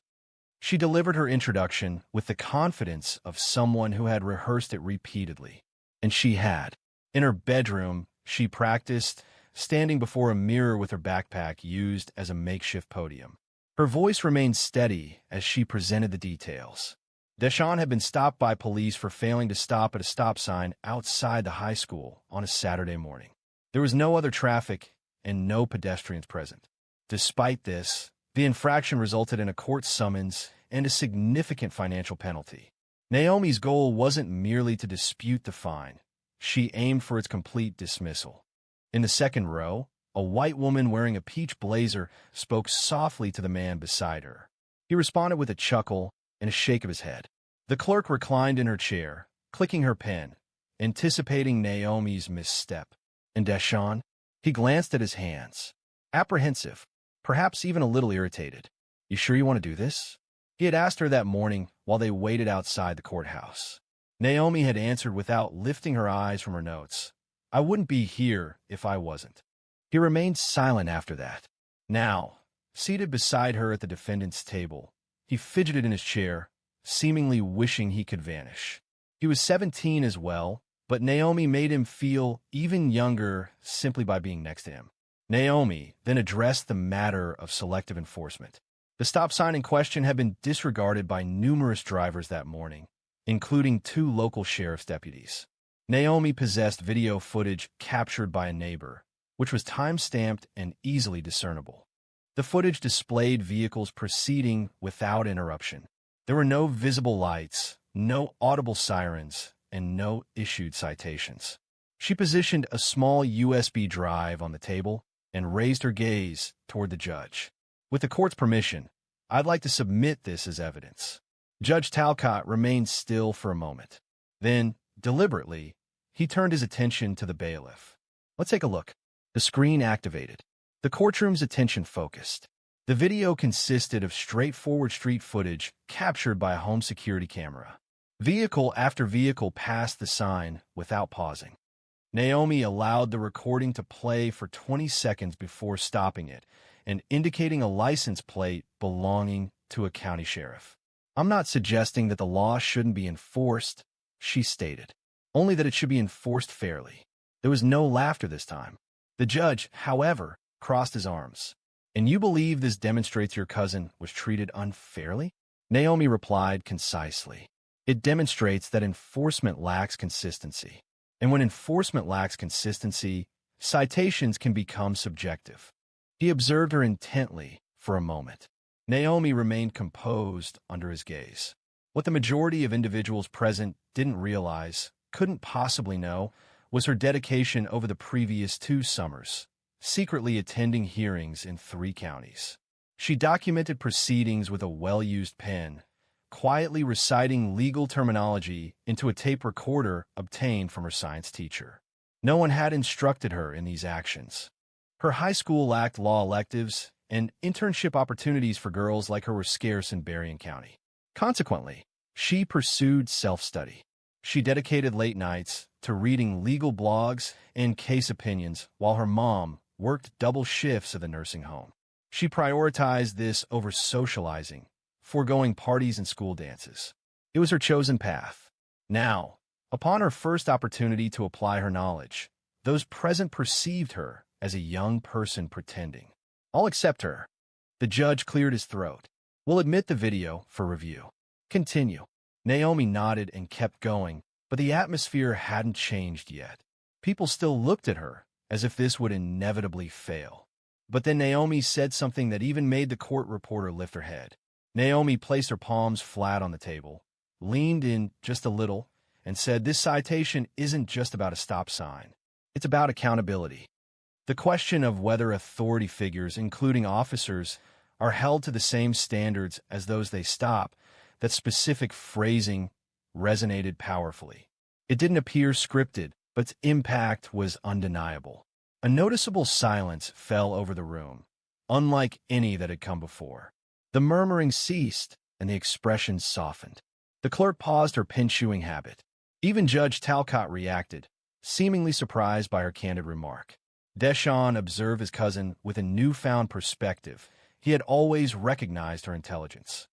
[SPEAKER 1] She delivered her introduction with the confidence of someone who had rehearsed it repeatedly. And she had. In her bedroom, she practiced, standing before a mirror with her backpack used as a makeshift podium. Her voice remained steady as she presented the details. Deshawn had been stopped by police for failing to stop at a stop sign outside the high school on a Saturday morning. There was no other traffic and no pedestrians present. Despite this, the infraction resulted in a court summons and a significant financial penalty. Naomi's goal wasn't merely to dispute the fine. She aimed for its complete dismissal. In the second row, a white woman wearing a peach blazer spoke softly to the man beside her. He responded with a chuckle and a shake of his head. The clerk reclined in her chair, clicking her pen, anticipating Naomi's misstep. And Deshawn? He glanced at his hands, apprehensive, perhaps even a little irritated. "You sure you want to do this?" He had asked her that morning while they waited outside the courthouse. Naomi had answered without lifting her eyes from her notes. "I wouldn't be here if I wasn't." He remained silent after that. Now, seated beside her at the defendant's table, he fidgeted in his chair, seemingly wishing he could vanish. He was 17 as well, but Naomi made him feel even younger simply by being next to him. Naomi then addressed the matter of selective enforcement. The stop sign in question had been disregarded by numerous drivers that morning, including 2 local sheriff's deputies. Naomi possessed video footage captured by a neighbor, which was time-stamped and easily discernible. The footage displayed vehicles proceeding without interruption. There were no visible lights, no audible sirens, and no issued citations. She positioned a small USB drive on the table and raised her gaze toward the judge. "With the court's permission, I'd like to submit this as evidence." Judge Talcott remained still for a moment. Then, deliberately, he turned his attention to the bailiff. "Let's take a look." The screen activated. The courtroom's attention focused. The video consisted of straightforward street footage captured by a home security camera. Vehicle after vehicle passed the sign without pausing. Naomi allowed the recording to play for 20 seconds before stopping it and indicating a license plate belonging to a county sheriff. "I'm not suggesting that the law shouldn't be enforced," she stated, "only that it should be enforced fairly." There was no laughter this time. The judge, however, crossed his arms. "And you believe this demonstrates your cousin was treated unfairly?" Naomi replied concisely. "It demonstrates that enforcement lacks consistency. And when enforcement lacks consistency, citations can become subjective." He observed her intently for a moment. Naomi remained composed under his gaze. What the majority of individuals present didn't realize, couldn't possibly know, was her dedication over the previous 2 summers, secretly attending hearings in 3 counties. She documented proceedings with a well-used pen, quietly reciting legal terminology into a tape recorder obtained from her science teacher. No one had instructed her in these actions. Her high school lacked law electives, and internship opportunities for girls like her were scarce in Berrien County. Consequently, she pursued self-study. She dedicated late nights to reading legal blogs and case opinions while her mom worked double shifts at the nursing home. She prioritized this over socializing, foregoing parties and school dances. It was her chosen path. Now, upon her first opportunity to apply her knowledge, those present perceived her as a young person pretending. "I'll accept her." The judge cleared his throat. "We'll admit the video for review." "Continue." Naomi nodded and kept going, but the atmosphere hadn't changed yet. People still looked at her as if this would inevitably fail. But then Naomi said something that even made the court reporter lift her head. Naomi placed her palms flat on the table, leaned in just a little, and said, "This citation isn't just about a stop sign. It's about accountability. The question of whether authority figures, including officers, are held to the same standards as those they stop." That specific phrasing resonated powerfully. It didn't appear scripted, but its impact was undeniable. A noticeable silence fell over the room, unlike any that had come before. The murmuring ceased, and the expressions softened. The clerk paused her pen-chewing habit. Even Judge Talcott reacted, seemingly surprised by her candid remark. Deshawn observed his cousin with a newfound perspective. He had always recognized her intelligence.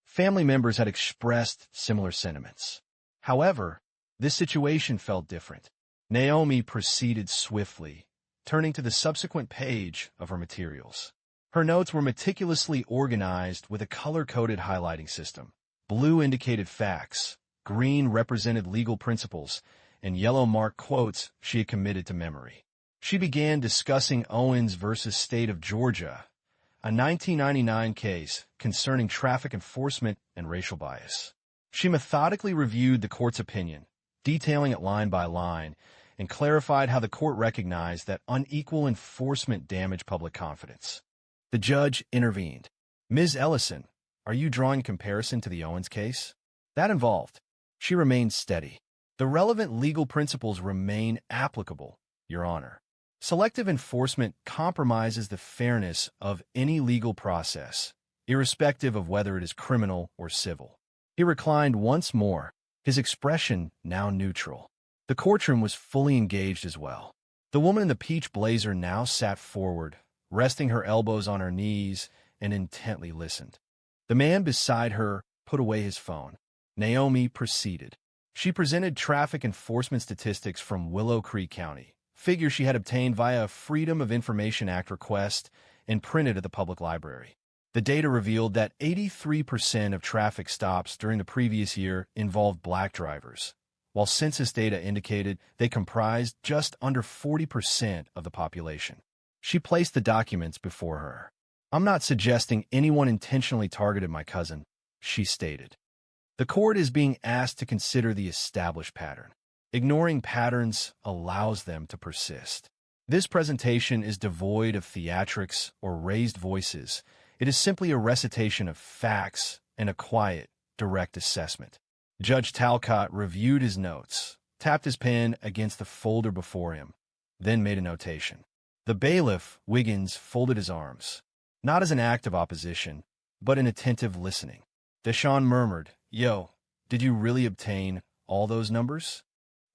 [SPEAKER 1] Family members had expressed similar sentiments. However, this situation felt different. Naomi proceeded swiftly, turning to the subsequent page of her materials. Her notes were meticulously organized with a color-coded highlighting system. Blue indicated facts, green represented legal principles, and yellow marked quotes she had committed to memory. She began discussing Owens versus State of Georgia, a 1999 case concerning traffic enforcement and racial bias. She methodically reviewed the court's opinion, detailing it line by line, and clarified how the court recognized that unequal enforcement damaged public confidence. The judge intervened. "Ms. Ellison, are you drawing comparison to the Owens case?" "That involved." She remained steady. "The relevant legal principles remain applicable, Your Honor. Selective enforcement compromises the fairness of any legal process, irrespective of whether it is criminal or civil." He reclined once more, his expression now neutral. The courtroom was fully engaged as well. The woman in the peach blazer now sat forward, resting her elbows on her knees, and intently listened. The man beside her put away his phone. Naomi proceeded. She presented traffic enforcement statistics from Willow Creek County, figures she had obtained via a Freedom of Information Act request and printed at the public library. The data revealed that 83% of traffic stops during the previous year involved black drivers, while census data indicated they comprised just under 40% of the population. She placed the documents before her. "I'm not suggesting anyone intentionally targeted my cousin," she stated. "The court is being asked to consider the established pattern. Ignoring patterns allows them to persist. This presentation is devoid of theatrics or raised voices. It is simply a recitation of facts and a quiet, direct assessment." Judge Talcott reviewed his notes, tapped his pen against the folder before him, then made a notation. The bailiff, Wiggins, folded his arms, not as an act of opposition, but in attentive listening. Deshawn murmured, "Yo, did you really obtain all those numbers?"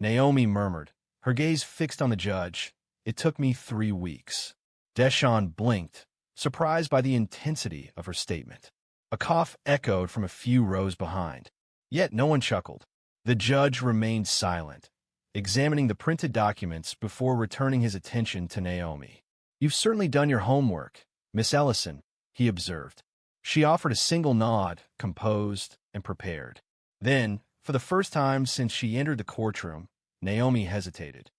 [SPEAKER 1] Naomi murmured, her gaze fixed on the judge. "It took me 3 weeks." Deshawn blinked, surprised by the intensity of her statement. A cough echoed from a few rows behind. Yet no one chuckled. The judge remained silent, examining the printed documents before returning his attention to Naomi. "You've certainly done your homework, Miss Ellison," he observed. She offered a single nod, composed and prepared. Then, for the first time since she entered the courtroom, Naomi hesitated.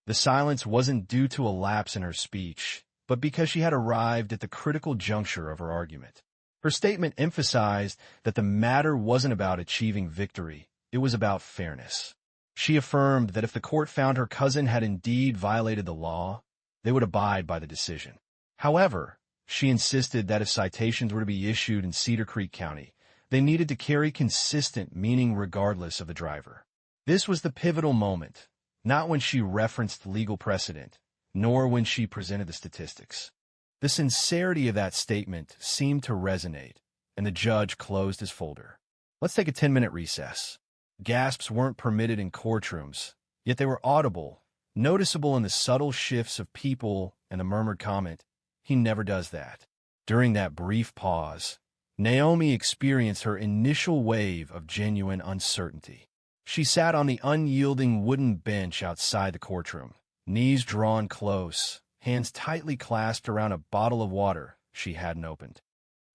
[SPEAKER 1] The silence wasn't due to a lapse in her speech, but because she had arrived at the critical juncture of her argument. Her statement emphasized that the matter wasn't about achieving victory, it was about fairness. She affirmed that if the court found her cousin had indeed violated the law, they would abide by the decision. However, she insisted that if citations were to be issued in Cedar Creek County, they needed to carry consistent meaning regardless of the driver. This was the pivotal moment, not when she referenced legal precedent, nor when she presented the statistics. The sincerity of that statement seemed to resonate, and the judge closed his folder. "Let's take a 10-minute recess." Gasps weren't permitted in courtrooms, yet they were audible, noticeable in the subtle shifts of people and the murmured comment, "He never does that." During that brief pause, Naomi experienced her initial wave of genuine uncertainty. She sat on the unyielding wooden bench outside the courtroom, knees drawn close, hands tightly clasped around a bottle of water she hadn't opened.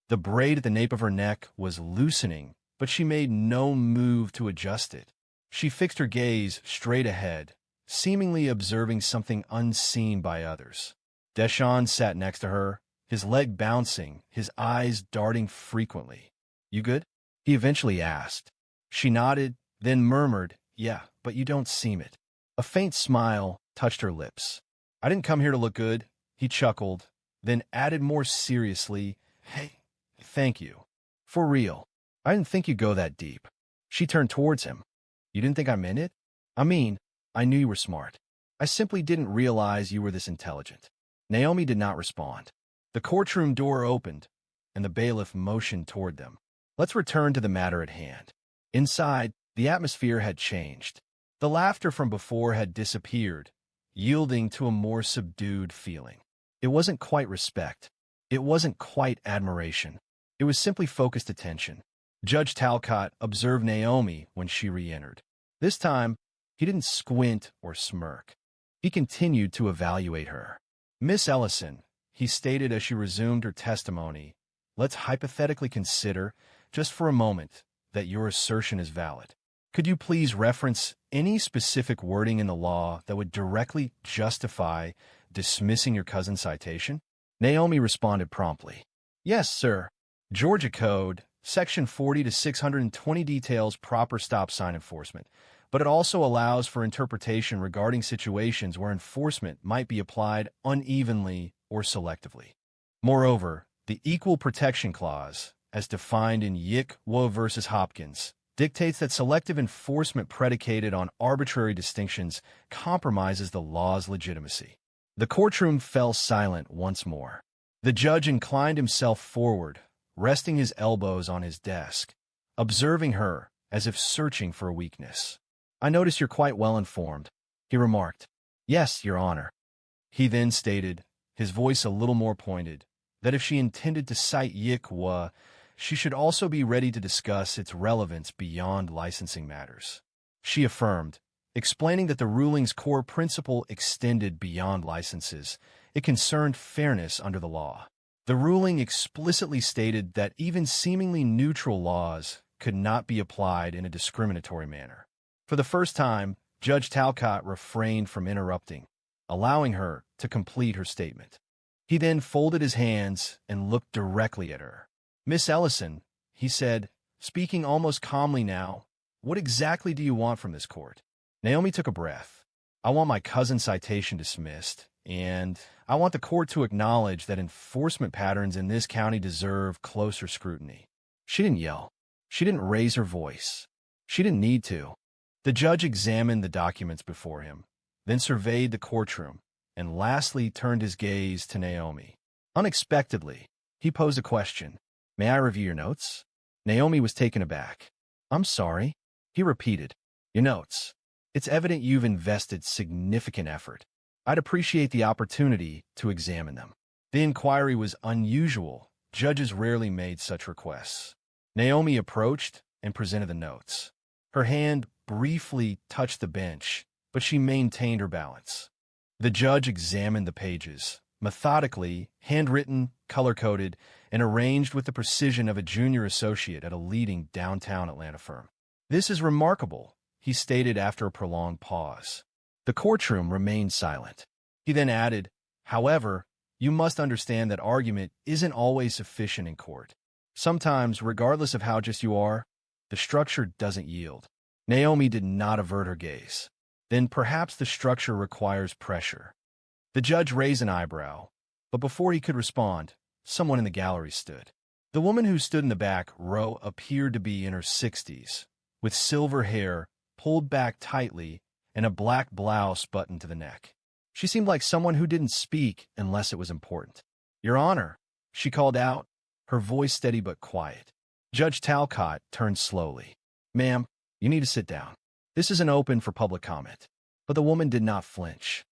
[SPEAKER 1] The braid at the nape of her neck was loosening, but she made no move to adjust it. She fixed her gaze straight ahead, seemingly observing something unseen by others. Deshawn sat next to her, his leg bouncing, his eyes darting frequently. "You good?" he eventually asked. She nodded, then murmured, "Yeah, but you don't seem it." A faint smile touched her lips. "I didn't come here to look good," he chuckled, then added more seriously, "Hey, thank you. For real. I didn't think you'd go that deep." She turned towards him. "You didn't think I meant it? I mean, I knew you were smart. I simply didn't realize you were this intelligent." Naomi did not respond. The courtroom door opened, and the bailiff motioned toward them. "Let's return to the matter at hand." Inside, the atmosphere had changed. The laughter from before had disappeared, yielding to a more subdued feeling. It wasn't quite respect. It wasn't quite admiration. It was simply focused attention. Judge Talcott observed Naomi when she re-entered. This time, he didn't squint or smirk. He continued to evaluate her. "Miss Ellison," he stated as she resumed her testimony, "let's hypothetically consider, just for a moment, that your assertion is valid. Could you please reference any specific wording in the law that would directly justify dismissing your cousin's citation?" Naomi responded promptly. "Yes, sir. Georgia Code, Section 40 to 620 details proper stop sign enforcement, but it also allows for interpretation regarding situations where enforcement might be applied unevenly or selectively. Moreover, the Equal Protection Clause, as defined in Yick W. v. Hopkins, dictates that selective enforcement predicated on arbitrary distinctions compromises the law's legitimacy." The courtroom fell silent once more. The judge inclined himself forward, resting his elbows on his desk, observing her as if searching for a weakness. "I notice you're quite well informed," he remarked. "Yes, Your Honor." He then stated, his voice a little more pointed, that if she intended to cite Yick W., she should also be ready to discuss its relevance beyond licensing matters. She affirmed, explaining that the ruling's core principle extended beyond licenses. It concerned fairness under the law. The ruling explicitly stated that even seemingly neutral laws could not be applied in a discriminatory manner. For the first time, Judge Talcott refrained from interrupting, allowing her to complete her statement. He then folded his hands and looked directly at her. "Miss Ellison," he said, speaking almost calmly now, "what exactly do you want from this court?" Naomi took a breath. "I want my cousin's citation dismissed, and I want the court to acknowledge that enforcement patterns in this county deserve closer scrutiny." She didn't yell. She didn't raise her voice. She didn't need to. The judge examined the documents before him, then surveyed the courtroom, and lastly turned his gaze to Naomi. Unexpectedly, he posed a question. "May I review your notes?" Naomi was taken aback. "I'm sorry," he repeated. "Your notes. It's evident you've invested significant effort. I'd appreciate the opportunity to examine them." The inquiry was unusual. Judges rarely made such requests. Naomi approached and presented the notes. Her hand briefly touched the bench, but she maintained her balance. The judge examined the pages, methodically, handwritten, color-coded, and arranged with the precision of a junior associate at a leading downtown Atlanta firm. "This is remarkable," he stated after a prolonged pause. The courtroom remained silent. He then added, "However, you must understand that argument isn't always sufficient in court. Sometimes, regardless of how just you are, the structure doesn't yield." Naomi did not avert her gaze. "Then perhaps the structure requires pressure." The judge raised an eyebrow, but before he could respond, someone in the gallery stood. The woman who stood in the back row appeared to be in her 60s, with silver hair pulled back tightly and a black blouse buttoned to the neck. She seemed like someone who didn't speak unless it was important. "Your Honor," she called out, her voice steady but quiet. Judge Talcott turned slowly. "Ma'am, you need to sit down. This isn't open for public comment." But the woman did not flinch.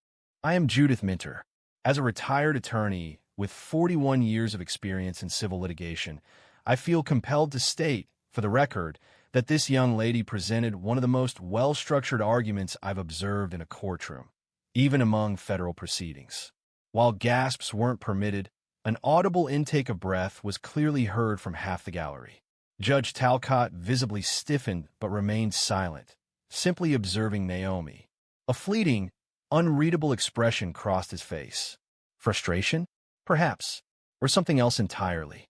[SPEAKER 1] "I am Judith Minter. As a retired attorney with 41 years of experience in civil litigation, I feel compelled to state, for the record, that this young lady presented one of the most well-structured arguments I've observed in a courtroom, even among federal proceedings." While gasps weren't permitted, an audible intake of breath was clearly heard from half the gallery. Judge Talcott visibly stiffened but remained silent, simply observing Naomi. A fleeting, unreadable expression crossed his face. Frustration? Perhaps. Or something else entirely.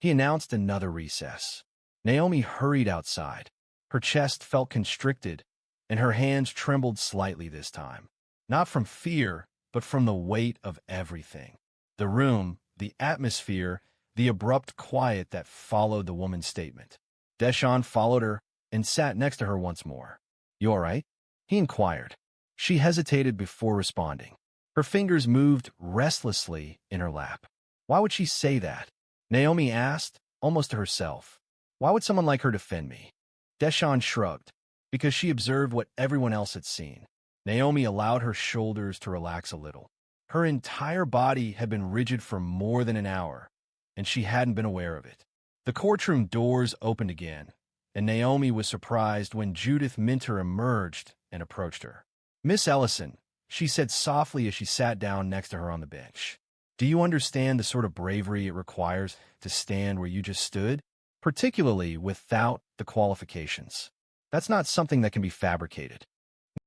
[SPEAKER 1] He announced another recess. Naomi hurried outside. Her chest felt constricted, and her hands trembled slightly this time. Not from fear, but from the weight of everything. The room, the atmosphere, the abrupt quiet that followed the woman's statement. Deshawn followed her and sat next to her once more. "You all right?" he inquired. She hesitated before responding. Her fingers moved restlessly in her lap. "Why would she say that?" Naomi asked, almost to herself. "Why would someone like her defend me?" Deshawn shrugged, because she observed what everyone else had seen. Naomi allowed her shoulders to relax a little. Her entire body had been rigid for more than an hour, and she hadn't been aware of it. The courtroom doors opened again, and Naomi was surprised when Judith Minter emerged and approached her. "Miss Ellison," she said softly as she sat down next to her on the bench. "Do you understand the sort of bravery it requires to stand where you just stood, particularly without the qualifications? That's not something that can be fabricated."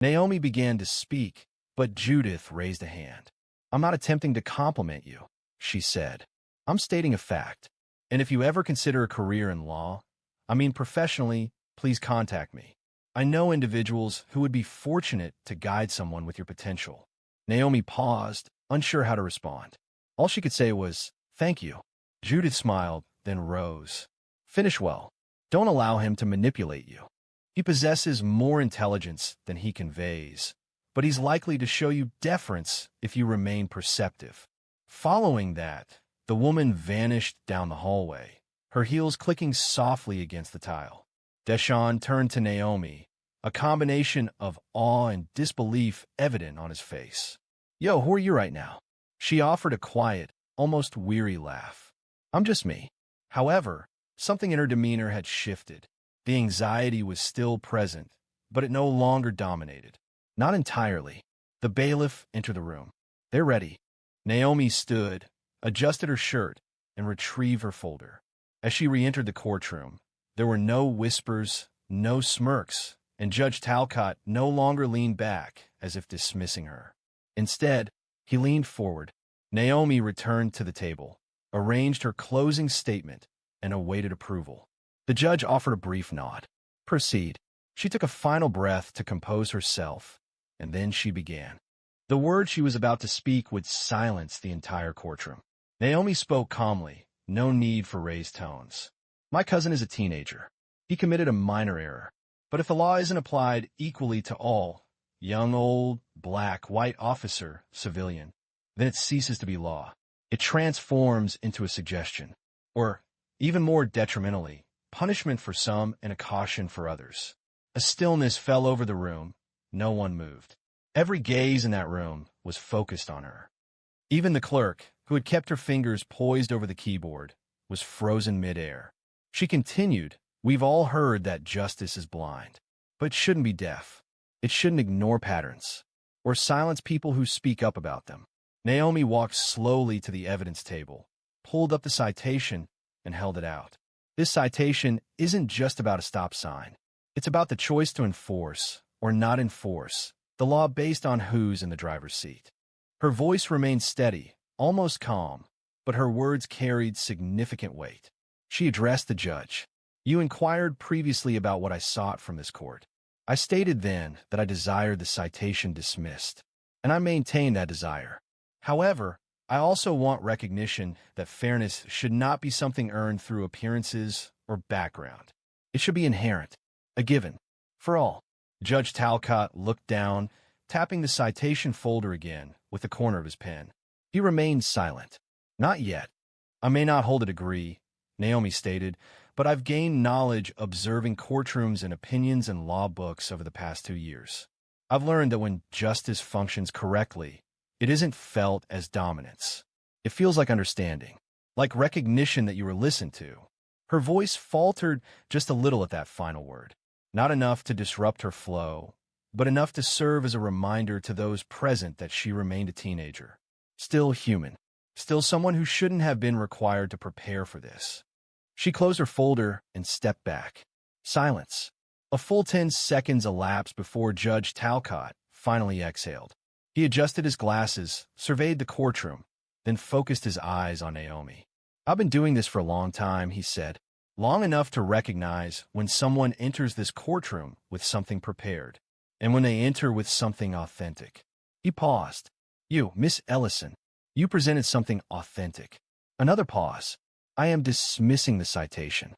[SPEAKER 1] Naomi began to speak, but Judith raised a hand. "I'm not attempting to compliment you," she said. "I'm stating a fact. And if you ever consider a career in law, I mean professionally, please contact me. I know individuals who would be fortunate to guide someone with your potential." Naomi paused, unsure how to respond. All she could say was, "Thank you." Judith smiled, then rose. "Finish well. Don't allow him to manipulate you. He possesses more intelligence than he conveys, but he's likely to show you deference if you remain perceptive." Following that, the woman vanished down the hallway, her heels clicking softly against the tile. Deshawn turned to Naomi, a combination of awe and disbelief evident on his face. "Yo, who are you right now?" She offered a quiet, almost weary laugh. "I'm just me." However, something in her demeanor had shifted. The anxiety was still present, but it no longer dominated. Not entirely. The bailiff entered the room. "They're ready." Naomi stood, adjusted her shirt, and retrieved her folder. As she re-entered the courtroom, there were no whispers, no smirks, and Judge Talcott no longer leaned back as if dismissing her. Instead, he leaned forward. Naomi returned to the table, arranged her closing statement, and awaited approval. The judge offered a brief nod. "Proceed." She took a final breath to compose herself, and then she began. The words she was about to speak would silence the entire courtroom. Naomi spoke calmly, no need for raised tones. "My cousin is a teenager. He committed a minor error. But if the law isn't applied equally to all, young, old, black, white, officer, civilian, then it ceases to be law. It transforms into a suggestion, or, even more detrimentally, punishment for some and a caution for others." A stillness fell over the room. No one moved. Every gaze in that room was focused on her. Even the clerk, who had kept her fingers poised over the keyboard, was frozen midair. She continued, "We've all heard that justice is blind, but it shouldn't be deaf. It shouldn't ignore patterns, or silence people who speak up about them. Naomi walked slowly to the evidence table, pulled up the citation, and held it out. This citation isn't just about a stop sign. It's about the choice to enforce, or not enforce, the law based on who's in the driver's seat. Her voice remained steady, almost calm, but her words carried significant weight. She addressed the judge. You inquired previously about what I sought from this court. I stated then that I desired the citation dismissed, and I maintain that desire. However, I also want recognition that fairness should not be something earned through appearances or background. It should be inherent, a given, for all. Judge Talcott looked down, tapping the citation folder again with the corner of his pen. He remained silent. Not yet. I may not hold a degree, Naomi stated, but I've gained knowledge observing courtrooms and opinions and law books over the past 2 years. I've learned that when justice functions correctly, it isn't felt as dominance. It feels like understanding, like recognition that you were listened to. Her voice faltered just a little at that final word. Not enough to disrupt her flow, but enough to serve as a reminder to those present that she remained a teenager. Still human. Still someone who shouldn't have been required to prepare for this. She closed her folder and stepped back. Silence. A full 10 seconds elapsed before Judge Talcott finally exhaled. He adjusted his glasses, surveyed the courtroom, then focused his eyes on Naomi. I've been doing this for a long time, he said. Long enough to recognize when someone enters this courtroom with something prepared, and when they enter with something authentic. He paused. You, Miss Ellison, you presented something authentic. Another pause. I am dismissing the citation.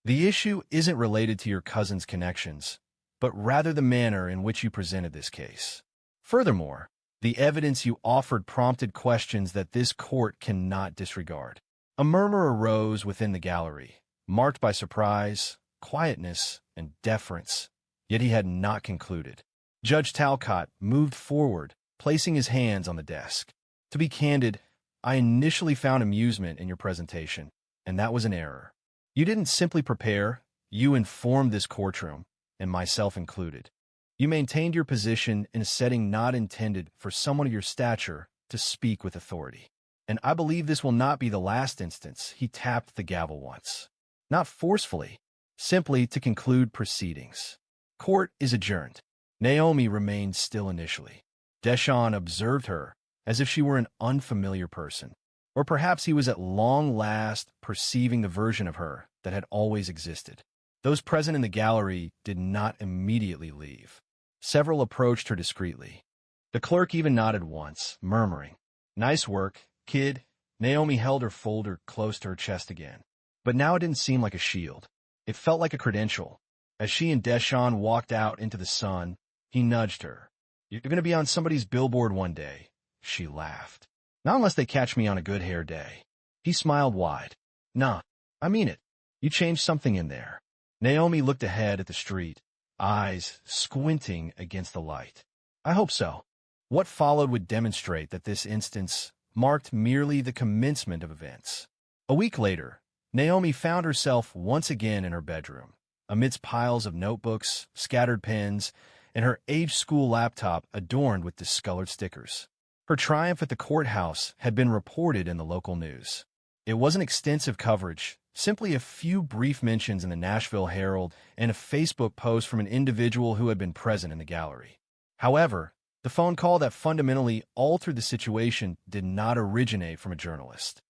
[SPEAKER 1] The issue isn't related to your cousin's connections, but rather the manner in which you presented this case. Furthermore, the evidence you offered prompted questions that this court cannot disregard. A murmur arose within the gallery, marked by surprise, quietness, and deference, yet he had not concluded. Judge Talcott moved forward, placing his hands on the desk. To be candid, I initially found amusement in your presentation, and that was an error. You didn't simply prepare, you informed this courtroom, and myself included. You maintained your position in a setting not intended for someone of your stature to speak with authority. And I believe this will not be the last instance. He tapped the gavel once. Not forcefully, simply to conclude proceedings. Court is adjourned. Naomi remained still initially. Deshawn observed her as if she were an unfamiliar person. Or perhaps he was at long last perceiving the version of her that had always existed. Those present in the gallery did not immediately leave. Several approached her discreetly. The clerk even nodded once, murmuring, "Nice work, kid." Naomi held her folder close to her chest again. But now it didn't seem like a shield. It felt like a credential. As she and Deshawn walked out into the sun, he nudged her. "You're going to be on somebody's billboard one day." She laughed. "Not unless they catch me on a good hair day." He smiled wide. "Nah, I mean it. You changed something in there." Naomi looked ahead at the street, eyes squinting against the light. "I hope so." What followed would demonstrate that this instance marked merely the commencement of events. A week later, Naomi found herself once again in her bedroom, amidst piles of notebooks, scattered pens, and her age school laptop adorned with discolored stickers. Her triumph at the courthouse had been reported in the local news. It wasn't extensive coverage, simply a few brief mentions in the Nashville Herald and a Facebook post from an individual who had been present in the gallery. However, the phone call that fundamentally altered the situation did not originate from a journalist.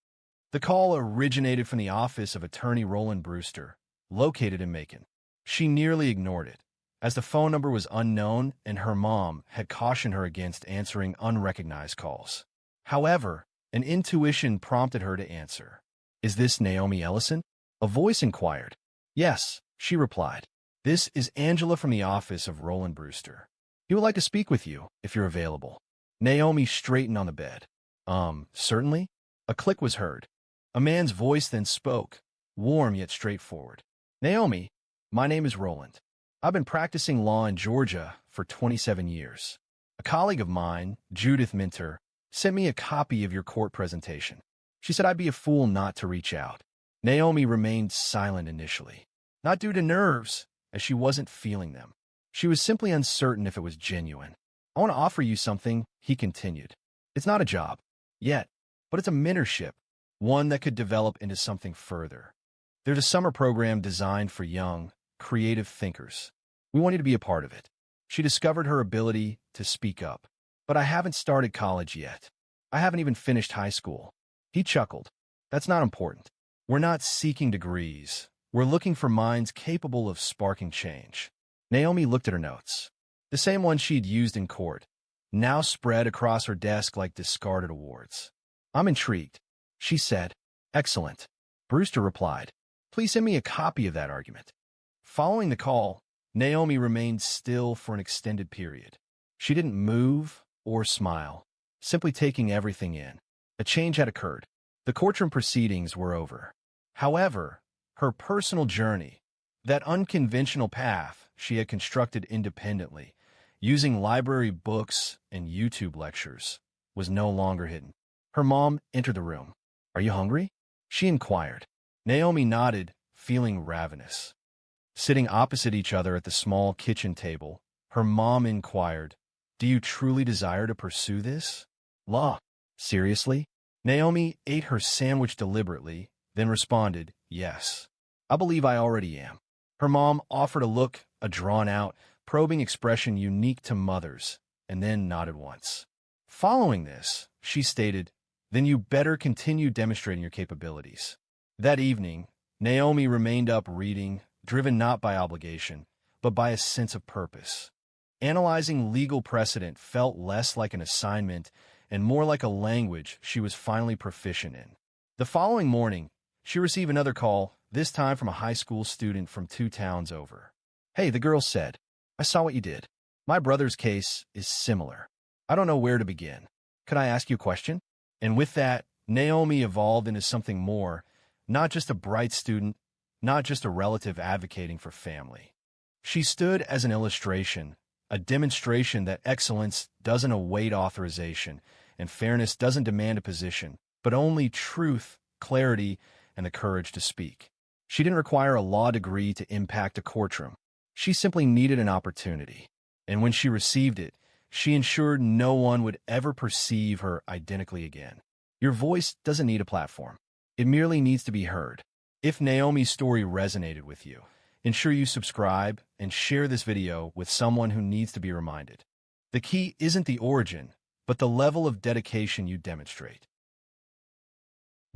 [SPEAKER 1] The call originated from the office of attorney Roland Brewster, located in Macon. She nearly ignored it, as the phone number was unknown and her mom had cautioned her against answering unrecognized calls. However, an intuition prompted her to answer. "Is this Naomi Ellison?" A voice inquired. "Yes," she replied. "This is Angela from the office of Roland Brewster. He would like to speak with you, if you're available." Naomi straightened on the bed. Certainly?" A click was heard. A man's voice then spoke, warm yet straightforward. "Naomi, my name is Roland. I've been practicing law in Georgia for 27 years. A colleague of mine, Judith Minter, sent me a copy of your court presentation. She said I'd be a fool not to reach out." Naomi remained silent initially, not due to nerves, as she wasn't feeling them. She was simply uncertain if it was genuine. "I want to offer you something," he continued. "It's not a job. yet, but it's a mentorship, one that could develop into something further. There's a summer program designed for young, creative thinkers. We want you to be a part of it. She discovered her ability to speak up. But I haven't started college yet. I haven't even finished high school. He chuckled. That's not important. We're not seeking degrees. We're looking for minds capable of sparking change. Naomi looked at her notes. The same ones she'd used in court, now spread across her desk like discarded awards. I'm intrigued, she said. Excellent. Brewster replied. Please send me a copy of that argument. Following the call, Naomi remained still for an extended period. She didn't move or smile, simply taking everything in. A change had occurred. The courtroom proceedings were over. However, her personal journey, that unconventional path she had constructed independently, using library books and YouTube lectures, was no longer hidden. Her mom entered the room. Are you hungry? She inquired. Naomi nodded, feeling ravenous. Sitting opposite each other at the small kitchen table, her mom inquired, Do you truly desire to pursue this? Law. Seriously? Naomi ate her sandwich deliberately, then responded, Yes. I believe I already am. Her mom offered a look, a drawn-out, probing expression unique to mothers, and then nodded once. Following this, she stated, Then you better continue demonstrating your capabilities. That evening, Naomi remained up reading, driven not by obligation, but by a sense of purpose. Analyzing legal precedent felt less like an assignment and more like a language she was finally proficient in. The following morning, she received another call, this time from a high school student from 2 towns over. Hey, the girl said, I saw what you did. My brother's case is similar. I don't know where to begin. Could I ask you a question? And with that, Naomi evolved into something more, not just a bright student, not just a relative advocating for family. She stood as an illustration, a demonstration that excellence doesn't await authorization, and fairness doesn't demand a position, but only truth, clarity, and the courage to speak. She didn't require a law degree to impact a courtroom. She simply needed an opportunity. And when she received it, she ensured no one would ever perceive her identically again. Your voice doesn't need a platform. It merely needs to be heard. If Naomi's story resonated with you, ensure you subscribe and share this video with someone who needs to be reminded. The key isn't the origin, but the level of dedication you demonstrate.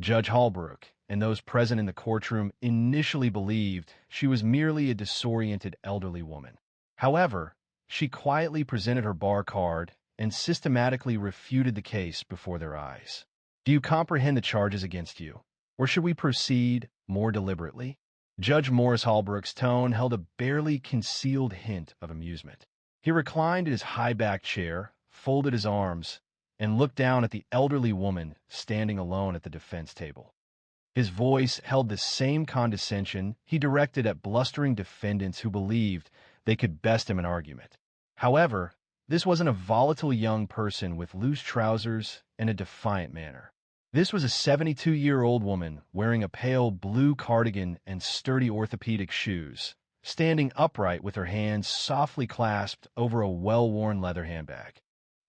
[SPEAKER 1] Judge Holbrook and those present in the courtroom initially believed she was merely a disoriented elderly woman. However, she quietly presented her bar card and systematically refuted the case before their eyes. Do you comprehend the charges against you? Or should we proceed more deliberately? Judge Morris Holbrook's tone held a barely concealed hint of amusement. He reclined in his high-backed chair, folded his arms, and looked down at the elderly woman standing alone at the defense table. His voice held the same condescension he directed at blustering defendants who believed they could best him an argument. However, this wasn't a volatile young person with loose trousers and a defiant manner. This was a 72-year-old woman wearing a pale blue cardigan and sturdy orthopedic shoes, standing upright with her hands softly clasped over a well-worn leather handbag.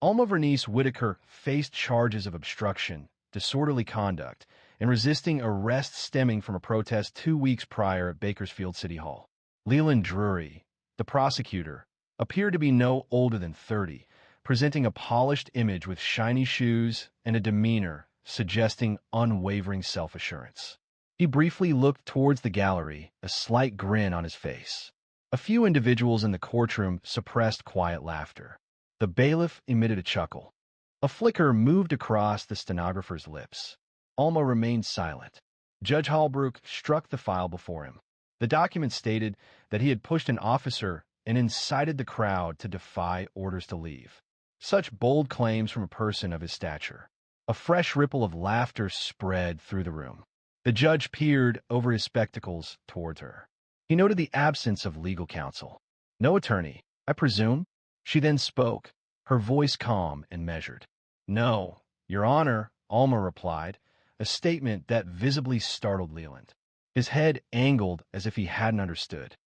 [SPEAKER 1] Alma Vernice Whitaker faced charges of obstruction, disorderly conduct, and resisting arrest stemming from a protest 2 weeks prior at Bakersfield City Hall. Leland Drury, the prosecutor, appeared to be no older than 30, presenting a polished image with shiny shoes and a demeanor suggesting unwavering self-assurance. He briefly looked towards the gallery, a slight grin on his face. A few individuals in the courtroom suppressed quiet laughter. The bailiff emitted a chuckle. A flicker moved across the stenographer's lips. Alma remained silent. Judge Holbrook struck the file before him. The document stated that he had pushed an officer and incited the crowd to defy orders to leave. Such bold claims from a person of his stature. A fresh ripple of laughter spread through the room. The judge peered over his spectacles towards her. He noted the absence of legal counsel. No attorney, I presume? She then spoke, her voice calm and measured. No, Your Honor, Alma replied, a statement that visibly startled Leland. His head angled as if he hadn't understood.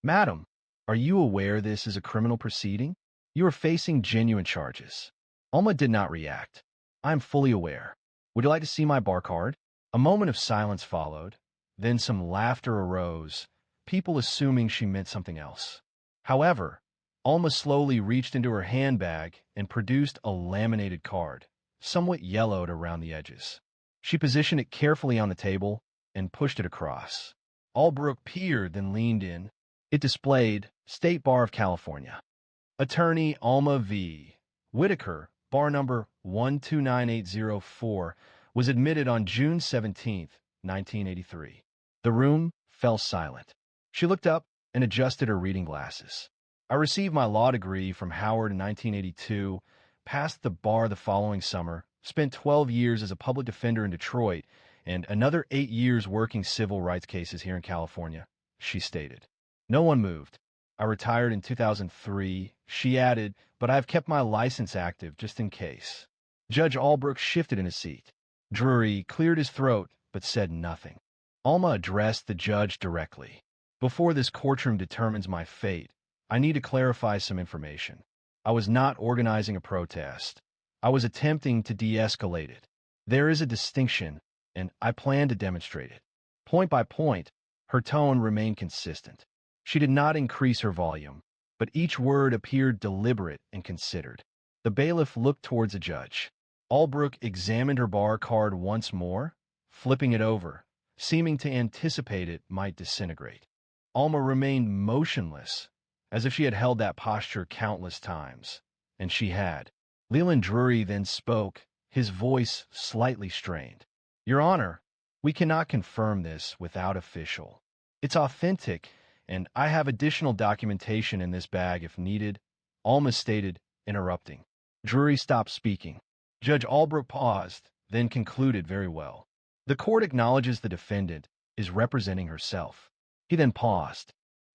[SPEAKER 1] Madam, are you aware this is a criminal proceeding? You are facing genuine charges. Alma did not react. I am fully aware. Would you like to see my bar card? A moment of silence followed. Then some laughter arose, people assuming she meant something else. However, Alma slowly reached into her handbag and produced a laminated card, somewhat yellowed around the edges. She positioned it carefully on the table and pushed it across. Albrook peered, then leaned in. It displayed State Bar of California. Attorney Alma V. Whitaker, bar number 129804, was admitted on June 17, 1983. The room fell silent. She looked up and adjusted her reading glasses. I received my law degree from Howard in 1982, passed the bar the following summer, spent 12 years as a public defender in Detroit, and another 8 years working civil rights cases here in California, she stated. No one moved. I retired in 2003, she added, but I have kept my license active just in case. Judge Albrook shifted in his seat. Drury cleared his throat, but said nothing. Alma addressed the judge directly. Before this courtroom determines my fate, I need to clarify some information. I was not organizing a protest. I was attempting to de-escalate it. There is a distinction, and I plan to demonstrate it. Point by point, her tone remained consistent. She did not increase her volume, but each word appeared deliberate and considered. The bailiff looked towards the judge. Albrook examined her bar card once more, flipping it over, seeming to anticipate it might disintegrate. Alma remained motionless, as if she had held that posture countless times, and she had. Leland Drury then spoke, his voice slightly strained. Your Honor, we cannot confirm this without official. It's authentic, and I have additional documentation in this bag if needed, Alma stated, interrupting. Drury stopped speaking. Judge Albrook paused, then concluded very well. The court acknowledges the defendant is representing herself. He then paused.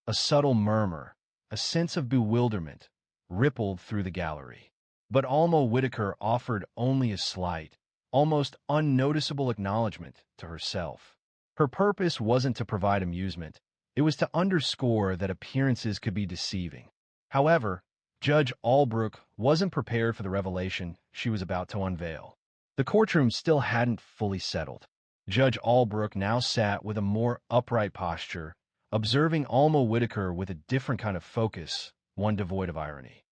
[SPEAKER 1] A subtle murmur, a sense of bewilderment, rippled through the gallery. But Alma Whitaker offered only a slight, almost unnoticeable acknowledgement to herself. Her purpose wasn't to provide amusement. It was to underscore that appearances could be deceiving. However, Judge Albrook wasn't prepared for the revelation she was about to unveil. The courtroom still hadn't fully settled. Judge Albrook now sat with a more upright posture, observing Alma Whitaker with a different kind of focus, one devoid of irony.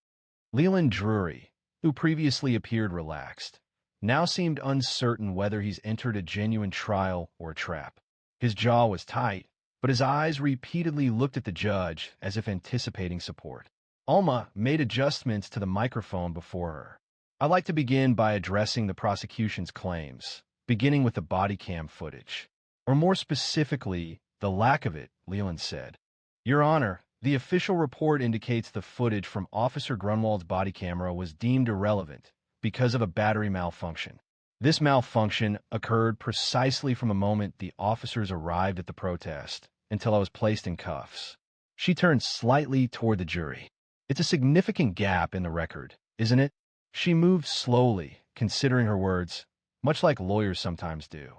[SPEAKER 1] Leland Drury, who previously appeared relaxed, now seemed uncertain whether he's entered a genuine trial or a trap. His jaw was tight, but his eyes repeatedly looked at the judge as if anticipating support. Alma made adjustments to the microphone before her. I'd like to begin by addressing the prosecution's claims, beginning with the body cam footage. Or more specifically, the lack of it, Leland said. Your Honor, the official report indicates the footage from Officer Grunwald's body camera was deemed irrelevant because of a battery malfunction. This malfunction occurred precisely from the moment the officers arrived at the protest until I was placed in cuffs. She turned slightly toward the jury. It's a significant gap in the record, isn't it? She moved slowly, considering her words, much like lawyers sometimes do.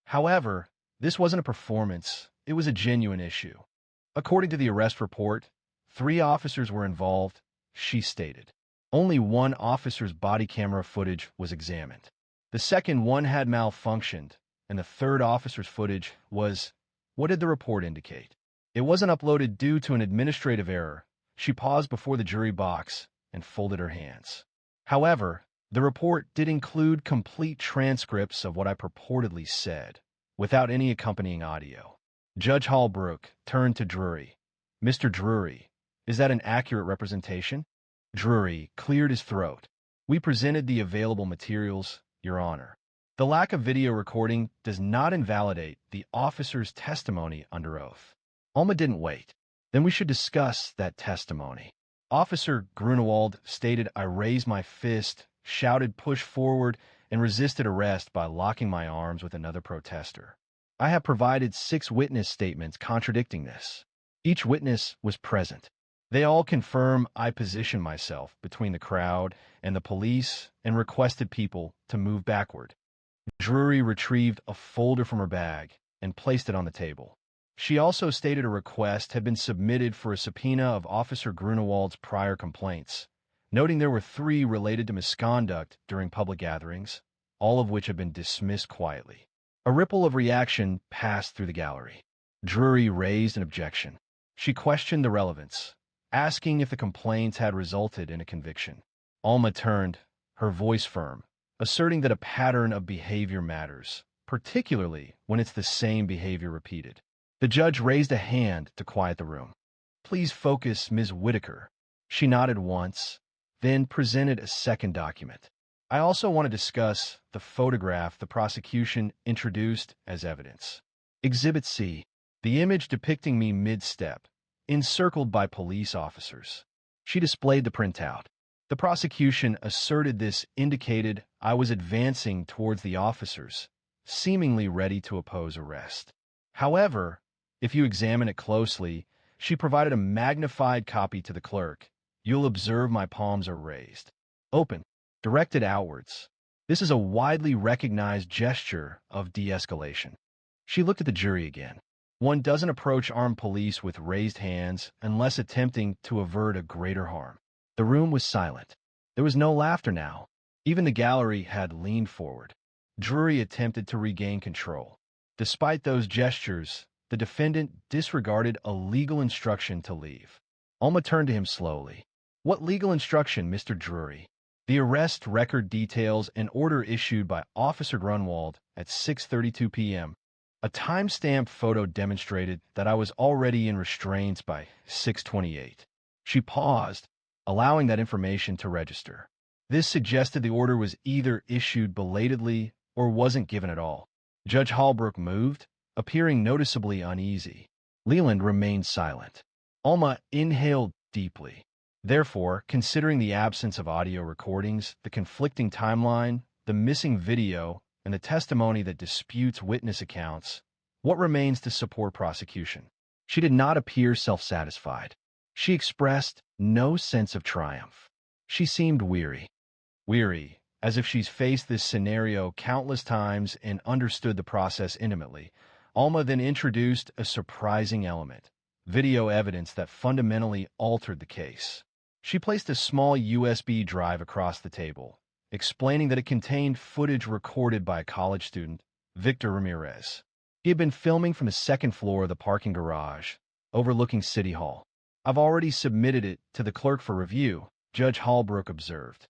[SPEAKER 1] However, this wasn't a performance, it was a genuine issue. According to the arrest report, 3 officers were involved, she stated. Only one officer's body camera footage was examined. The second one had malfunctioned, and the third officer's footage was, what did the report indicate? It wasn't uploaded due to an administrative error. She paused before the jury box and folded her hands. However, the report did include complete transcripts of what I purportedly said, without any accompanying audio. Judge Albrook turned to Drury. Mr. Drury, is that an accurate representation? Drury cleared his throat. We presented the available materials, Your Honor. The lack of video recording does not invalidate the officer's testimony under oath. Alma didn't wait. Then we should discuss that testimony. Officer Grunewald stated I raised my fist, shouted push forward, and resisted arrest by locking my arms with another protester. I have provided 6 witness statements contradicting this. Each witness was present. They all confirm I positioned myself between the crowd and the police and requested people to move backward. Drury retrieved a folder from her bag and placed it on the table. She also stated a request had been submitted for a subpoena of Officer Grunewald's prior complaints, noting there were 3 related to misconduct during public gatherings, all of which had been dismissed quietly. A ripple of reaction passed through the gallery. Drury raised an objection. She questioned the relevance, asking if the complaints had resulted in a conviction. Alma turned, her voice firm, asserting that a pattern of behavior matters, particularly when it's the same behavior repeated. The judge raised a hand to quiet the room. "Please focus, Ms. Whitaker." She nodded once, then presented a second document. "I also want to discuss the photograph the prosecution introduced as evidence. Exhibit C, the image depicting me mid-step, encircled by police officers." She displayed the printout. The prosecution asserted this indicated I was advancing towards the officers, seemingly ready to oppose arrest. However, if you examine it closely, she provided a magnified copy to the clerk. "You'll observe my palms are raised, open, directed outwards. This is a widely recognized gesture of de-escalation." She looked at the jury again. One doesn't approach armed police with raised hands unless attempting to avert a greater harm. The room was silent. There was no laughter now. Even the gallery had leaned forward. Drury attempted to regain control. Despite those gestures, the defendant disregarded a legal instruction to leave. Alma turned to him slowly. "What legal instruction, Mr. Drury?" "The arrest record details an order issued by Officer Grunwald at 6:32 p.m. A time-stamped photo demonstrated that I was already in restraints by 6:28. She paused, allowing that information to register. This suggested the order was either issued belatedly or wasn't given at all. Judge Hallbrook moved, appearing noticeably uneasy. Leland remained silent. Alma inhaled deeply. Therefore, considering the absence of audio recordings, the conflicting timeline, the missing video, and the testimony that disputes witness accounts, what remains to support prosecution? She did not appear self-satisfied. She expressed no sense of triumph. She seemed weary. Weary, as if she's faced this scenario countless times and understood the process intimately. Alma then introduced a surprising element, video evidence that fundamentally altered the case. She placed a small USB drive across the table, explaining that it contained footage recorded by a college student, Victor Ramirez. He had been filming from the second floor of the parking garage, overlooking City Hall. "I've already submitted it to the clerk for review," Judge Hallbrook observed.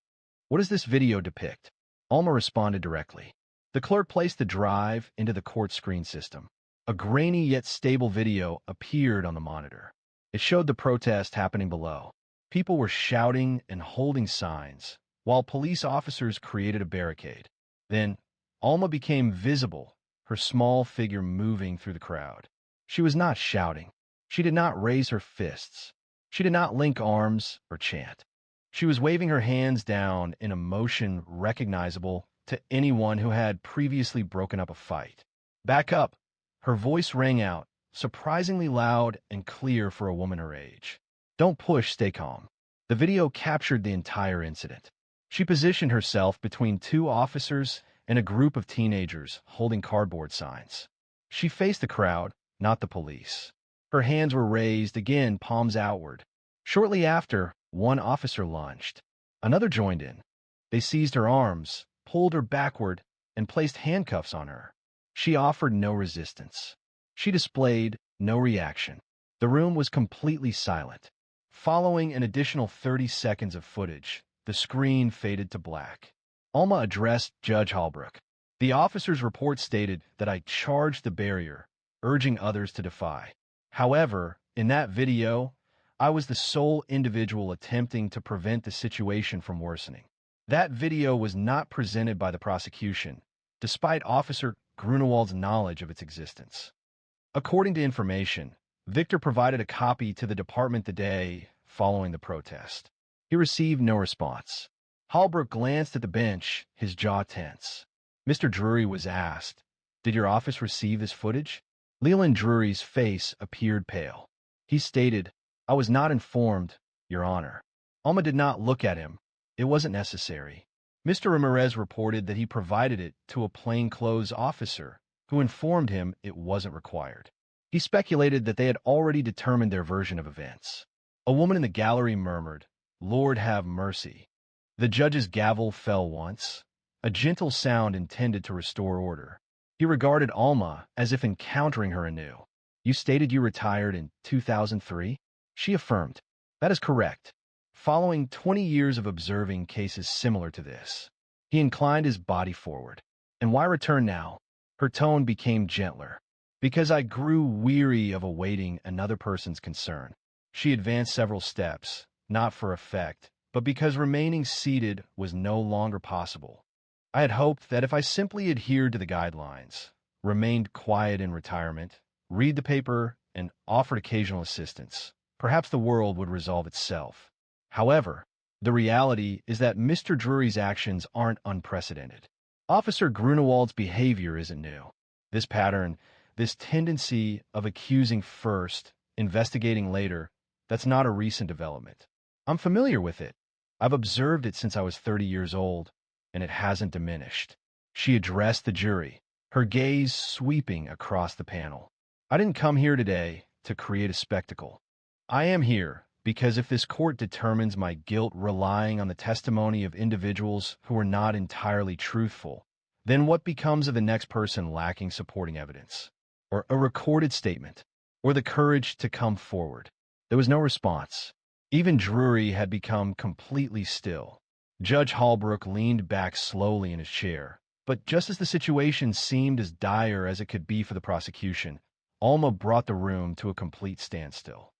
[SPEAKER 1] "What does this video depict?" Alma responded directly. The clerk placed the drive into the court screen system. A grainy yet stable video appeared on the monitor. It showed the protest happening below. People were shouting and holding signs, while police officers created a barricade. Then, Alma became visible, her small figure moving through the crowd. She was not shouting. She did not raise her fists. She did not link arms or chant. She was waving her hands down in a motion recognizable to anyone who had previously broken up a fight. "Back up!" Her voice rang out, surprisingly loud and clear for a woman her age. "Don't push, stay calm." The video captured the entire incident. She positioned herself between two officers and a group of teenagers holding cardboard signs. She faced the crowd, not the police. Her hands were raised, again palms outward. Shortly after, one officer lunged. Another joined in. They seized her arms, pulled her backward, and placed handcuffs on her. She offered no resistance. She displayed no reaction. The room was completely silent. Following an additional 30 seconds of footage, the screen faded to black. Alma addressed Judge Hallbrook. "The officer's report stated that I charged the barrier, urging others to defy. However, in that video, I was the sole individual attempting to prevent the situation from worsening. That video was not presented by the prosecution, despite Officer Grunewald's knowledge of its existence. According to information, Victor provided a copy to the department the day following the protest. He received no response. Hallbrook glanced at the bench, his jaw tense. Mr. Drury was asked, "Did your office receive this footage?" Leland Drury's face appeared pale. He stated, "I was not informed, Your Honor." Alma did not look at him. It wasn't necessary. Mr. Ramirez reported that he provided it to a plainclothes officer, who informed him it wasn't required. He speculated that they had already determined their version of events. A woman in the gallery murmured, "Lord have mercy." The judge's gavel fell once, a gentle sound intended to restore order. He regarded Alma as if encountering her anew. You stated you retired in 2003? She affirmed. That is correct. Following 20 years of observing cases similar to this, he inclined his body forward. And why return now? Her tone became gentler. Because I grew weary of awaiting another person's concern. She advanced several steps, not for effect, but because remaining seated was no longer possible. I had hoped that if I simply adhered to the guidelines, remained quiet in retirement, read the paper, and offered occasional assistance, perhaps the world would resolve itself. However, the reality is that Mr. Drury's actions aren't unprecedented. Officer Grunewald's behavior isn't new. This pattern, this tendency of accusing first, investigating later, that's not a recent development. I'm familiar with it. I've observed it since I was 30 years old, and it hasn't diminished. She addressed the jury, her gaze sweeping across the panel. I didn't come here today to create a spectacle. I am here because if this court determines my guilt relying on the testimony of individuals who are not entirely truthful, then what becomes of the next person lacking supporting evidence, or a recorded statement, or the courage to come forward? There was no response. Even Drury had become completely still. Judge Hallbrook leaned back slowly in his chair, but just as the situation seemed as dire as it could be for the prosecution, Alma brought the room to a complete standstill.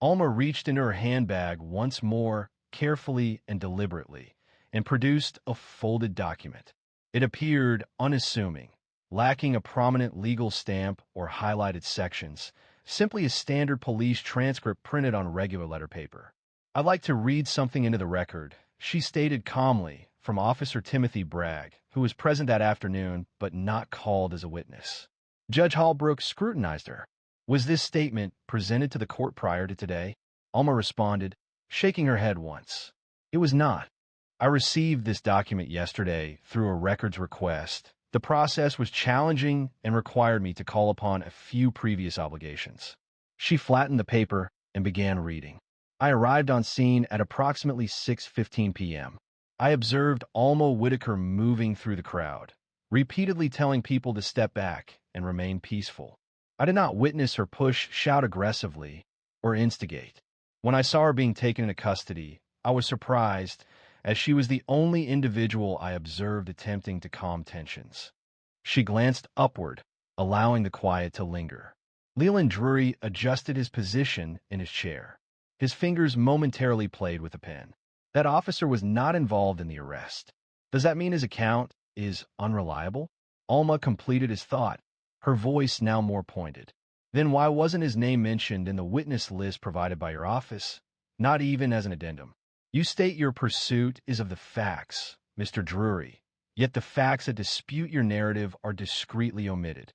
[SPEAKER 1] Alma reached into her handbag once more, carefully and deliberately, and produced a folded document. It appeared unassuming, lacking a prominent legal stamp or highlighted sections, simply a standard police transcript printed on regular letter paper. I'd like to read something into the record, she stated calmly, from Officer Timothy Bragg, who was present that afternoon but not called as a witness. Judge Hallbrook scrutinized her. Was this statement presented to the court prior to today? Alma responded, shaking her head once. It was not. I received this document yesterday through a records request. The process was challenging and required me to call upon a few previous obligations. She flattened the paper and began reading. I arrived on scene at approximately 6:15 p.m. I observed Alma Whitaker moving through the crowd, repeatedly telling people to step back and remain peaceful. I did not witness her push, shout aggressively, or instigate. When I saw her being taken into custody, I was surprised, as she was the only individual I observed attempting to calm tensions. She glanced upward, allowing the quiet to linger. Leland Drury adjusted his position in his chair. His fingers momentarily played with a pen. That officer was not involved in the arrest. Does that mean his account is unreliable? Alma completed his thought, her voice now more pointed. Then why wasn't his name mentioned in the witness list provided by your office? Not even as an addendum. You state your pursuit is of the facts, Mr. Drury, yet the facts that dispute your narrative are discreetly omitted.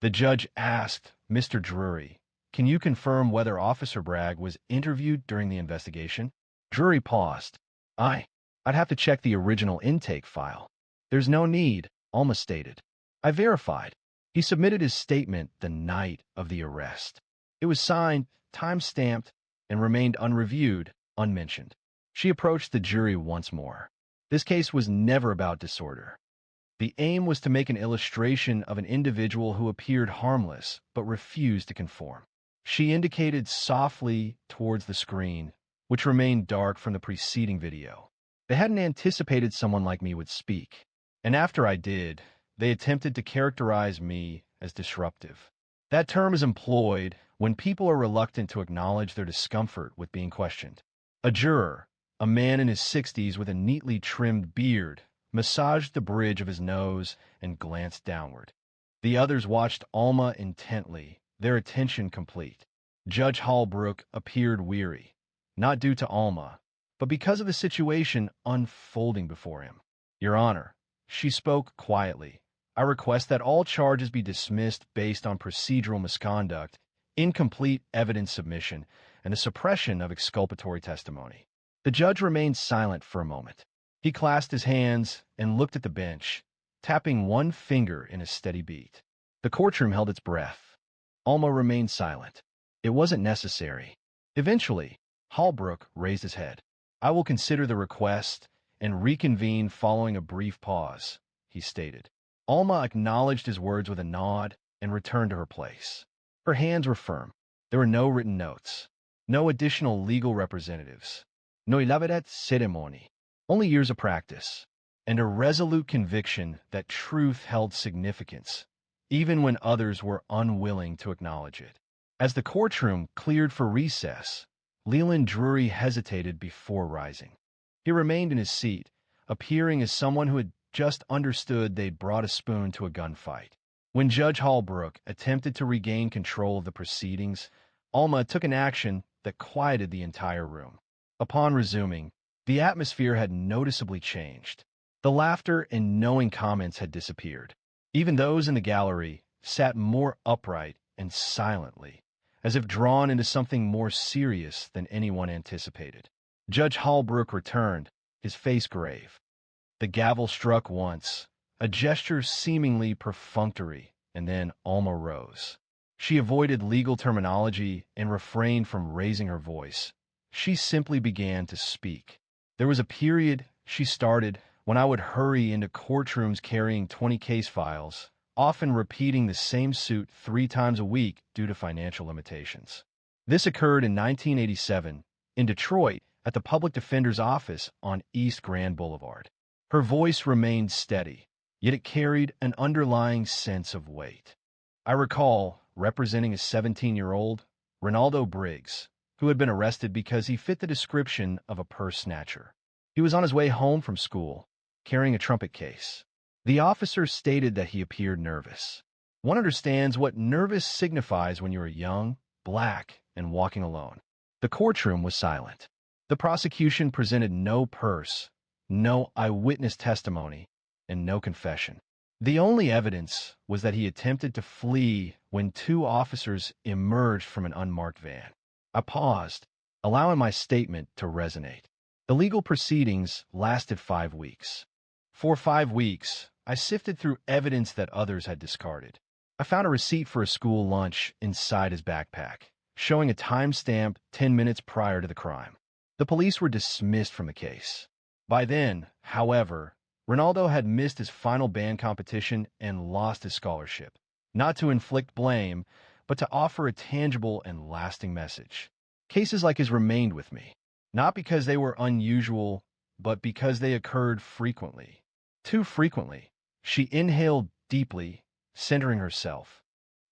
[SPEAKER 1] The judge asked, Mr. Drury, can you confirm whether Officer Bragg was interviewed during the investigation? Drury paused. I'd have to check the original intake file. There's no need, Alma stated. I verified. He submitted his statement the night of the arrest. It was signed, time-stamped, and remained unreviewed, unmentioned. She approached the jury once more. This case was never about disorder. The aim was to make an illustration of an individual who appeared harmless but refused to conform. She indicated softly towards the screen, which remained dark from the preceding video. They hadn't anticipated someone like me would speak, and after I did, they attempted to characterize me as disruptive. That term is employed when people are reluctant to acknowledge their discomfort with being questioned. A juror, a man in his 60s with a neatly trimmed beard, massaged the bridge of his nose and glanced downward. The others watched Alma intently, their attention complete. Judge Hallbrook appeared weary, not due to Alma, but because of the situation unfolding before him. Your Honor, she spoke quietly. I request that all charges be dismissed based on procedural misconduct, incomplete evidence submission, and the suppression of exculpatory testimony. The judge remained silent for a moment. He clasped his hands and looked at the bench, tapping one finger in a steady beat. The courtroom held its breath. Alma remained silent. It wasn't necessary. Eventually, Hallbrook raised his head. I will consider the request and reconvened following a brief pause, he stated. Alma acknowledged his words with a nod and returned to her place. Her hands were firm. There were no written notes, no additional legal representatives, no elaborate ceremony, only years of practice, and a resolute conviction that truth held significance, even when others were unwilling to acknowledge it. As the courtroom cleared for recess, Leland Drury hesitated before rising. He remained in his seat, appearing as someone who had just understood they'd brought a spoon to a gunfight. When Judge Holbrook attempted to regain control of the proceedings, Alma took an action that quieted the entire room. Upon resuming, the atmosphere had noticeably changed. The laughter and knowing comments had disappeared. Even those in the gallery sat more upright and silently, as if drawn into something more serious than anyone anticipated. Judge Holbrook returned, his face grave. The gavel struck once, a gesture seemingly perfunctory, and then Alma rose. She avoided legal terminology and refrained from raising her voice. She simply began to speak. There was a period, she started, when I would hurry into courtrooms carrying 20 case files, often repeating the same suit 3 times a week due to financial limitations. This occurred in 1987 in Detroit at the public defender's office on East Grand Boulevard. Her voice remained steady, yet it carried an underlying sense of weight. I recall representing a 17-year-old, Ronaldo Briggs, who had been arrested because he fit the description of a purse snatcher. He was on his way home from school, carrying a trumpet case. The officer stated that he appeared nervous. One understands what nervous signifies when you are young, black, and walking alone. The courtroom was silent. The prosecution presented no purse, no eyewitness testimony, and no confession. The only evidence was that he attempted to flee when 2 officers emerged from an unmarked van. I paused, allowing my statement to resonate. The legal proceedings lasted 5 weeks. For 5 weeks, I sifted through evidence that others had discarded. I found a receipt for a school lunch inside his backpack, showing a timestamp 10 minutes prior to the crime. The police were dismissed from the case. By then, however, Ronaldo had missed his final band competition and lost his scholarship, not to inflict blame, but to offer a tangible and lasting message. Cases like his remained with me, not because they were unusual, but because they occurred frequently. Too frequently. She inhaled deeply, centering herself.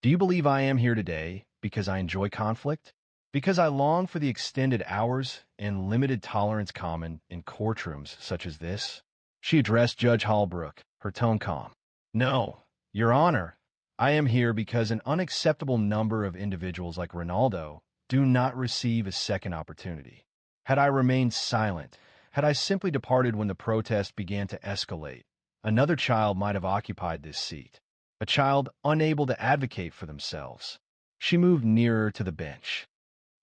[SPEAKER 1] Do you believe I am here today because I enjoy conflict? Because I long for the extended hours and limited tolerance common in courtrooms such as this? She addressed Judge Holbrook, her tone calm. No, Your Honor, I am here because an unacceptable number of individuals like Ronaldo do not receive a second opportunity. Had I remained silent, had I simply departed when the protest began to escalate, another child might have occupied this seat, a child unable to advocate for themselves. She moved nearer to the bench.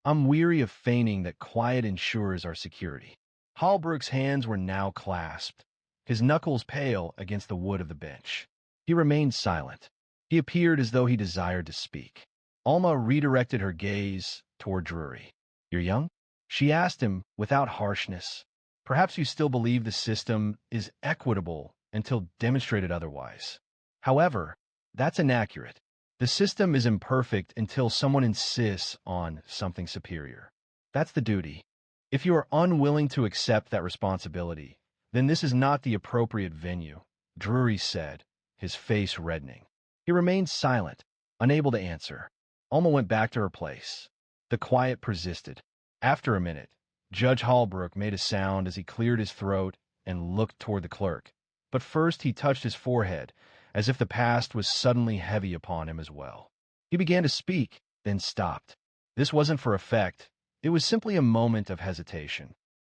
[SPEAKER 1] I'm weary of feigning that quiet ensures our security. Holbrook's hands were now clasped, his knuckles pale against the wood of the bench. He remained silent. He appeared as though he desired to speak. Alma redirected her gaze toward Drury. You're young? She asked him without harshness. Perhaps you still believe the system is equitable until demonstrated otherwise. However, that's inaccurate. The system is imperfect until someone insists on something superior. That's the duty. If you are unwilling to accept that responsibility, then this is not the appropriate venue, Drury said, his face reddening. He remained silent, unable to answer. Alma went back to her place. The quiet persisted. After a minute, Judge Holbrook made a sound as he cleared his throat and looked toward the clerk. But first he touched his forehead, as if the past was suddenly heavy upon him as well. He began to speak, then stopped. This wasn't for effect. It was simply a moment of hesitation.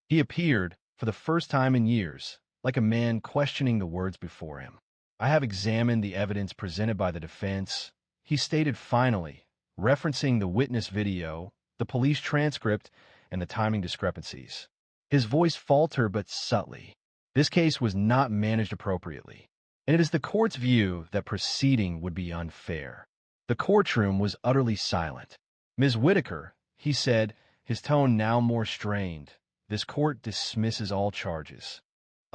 [SPEAKER 1] He appeared, for the first time in years, like a man questioning the words before him. I have examined the evidence presented by the defense, he stated finally, referencing the witness video, the police transcript, and the timing discrepancies. His voice faltered but subtly. This case was not managed appropriately, and it is the court's view that proceeding would be unfair. The courtroom was utterly silent. Ms. Whitaker, he said, his tone now more strained, this court dismisses all charges.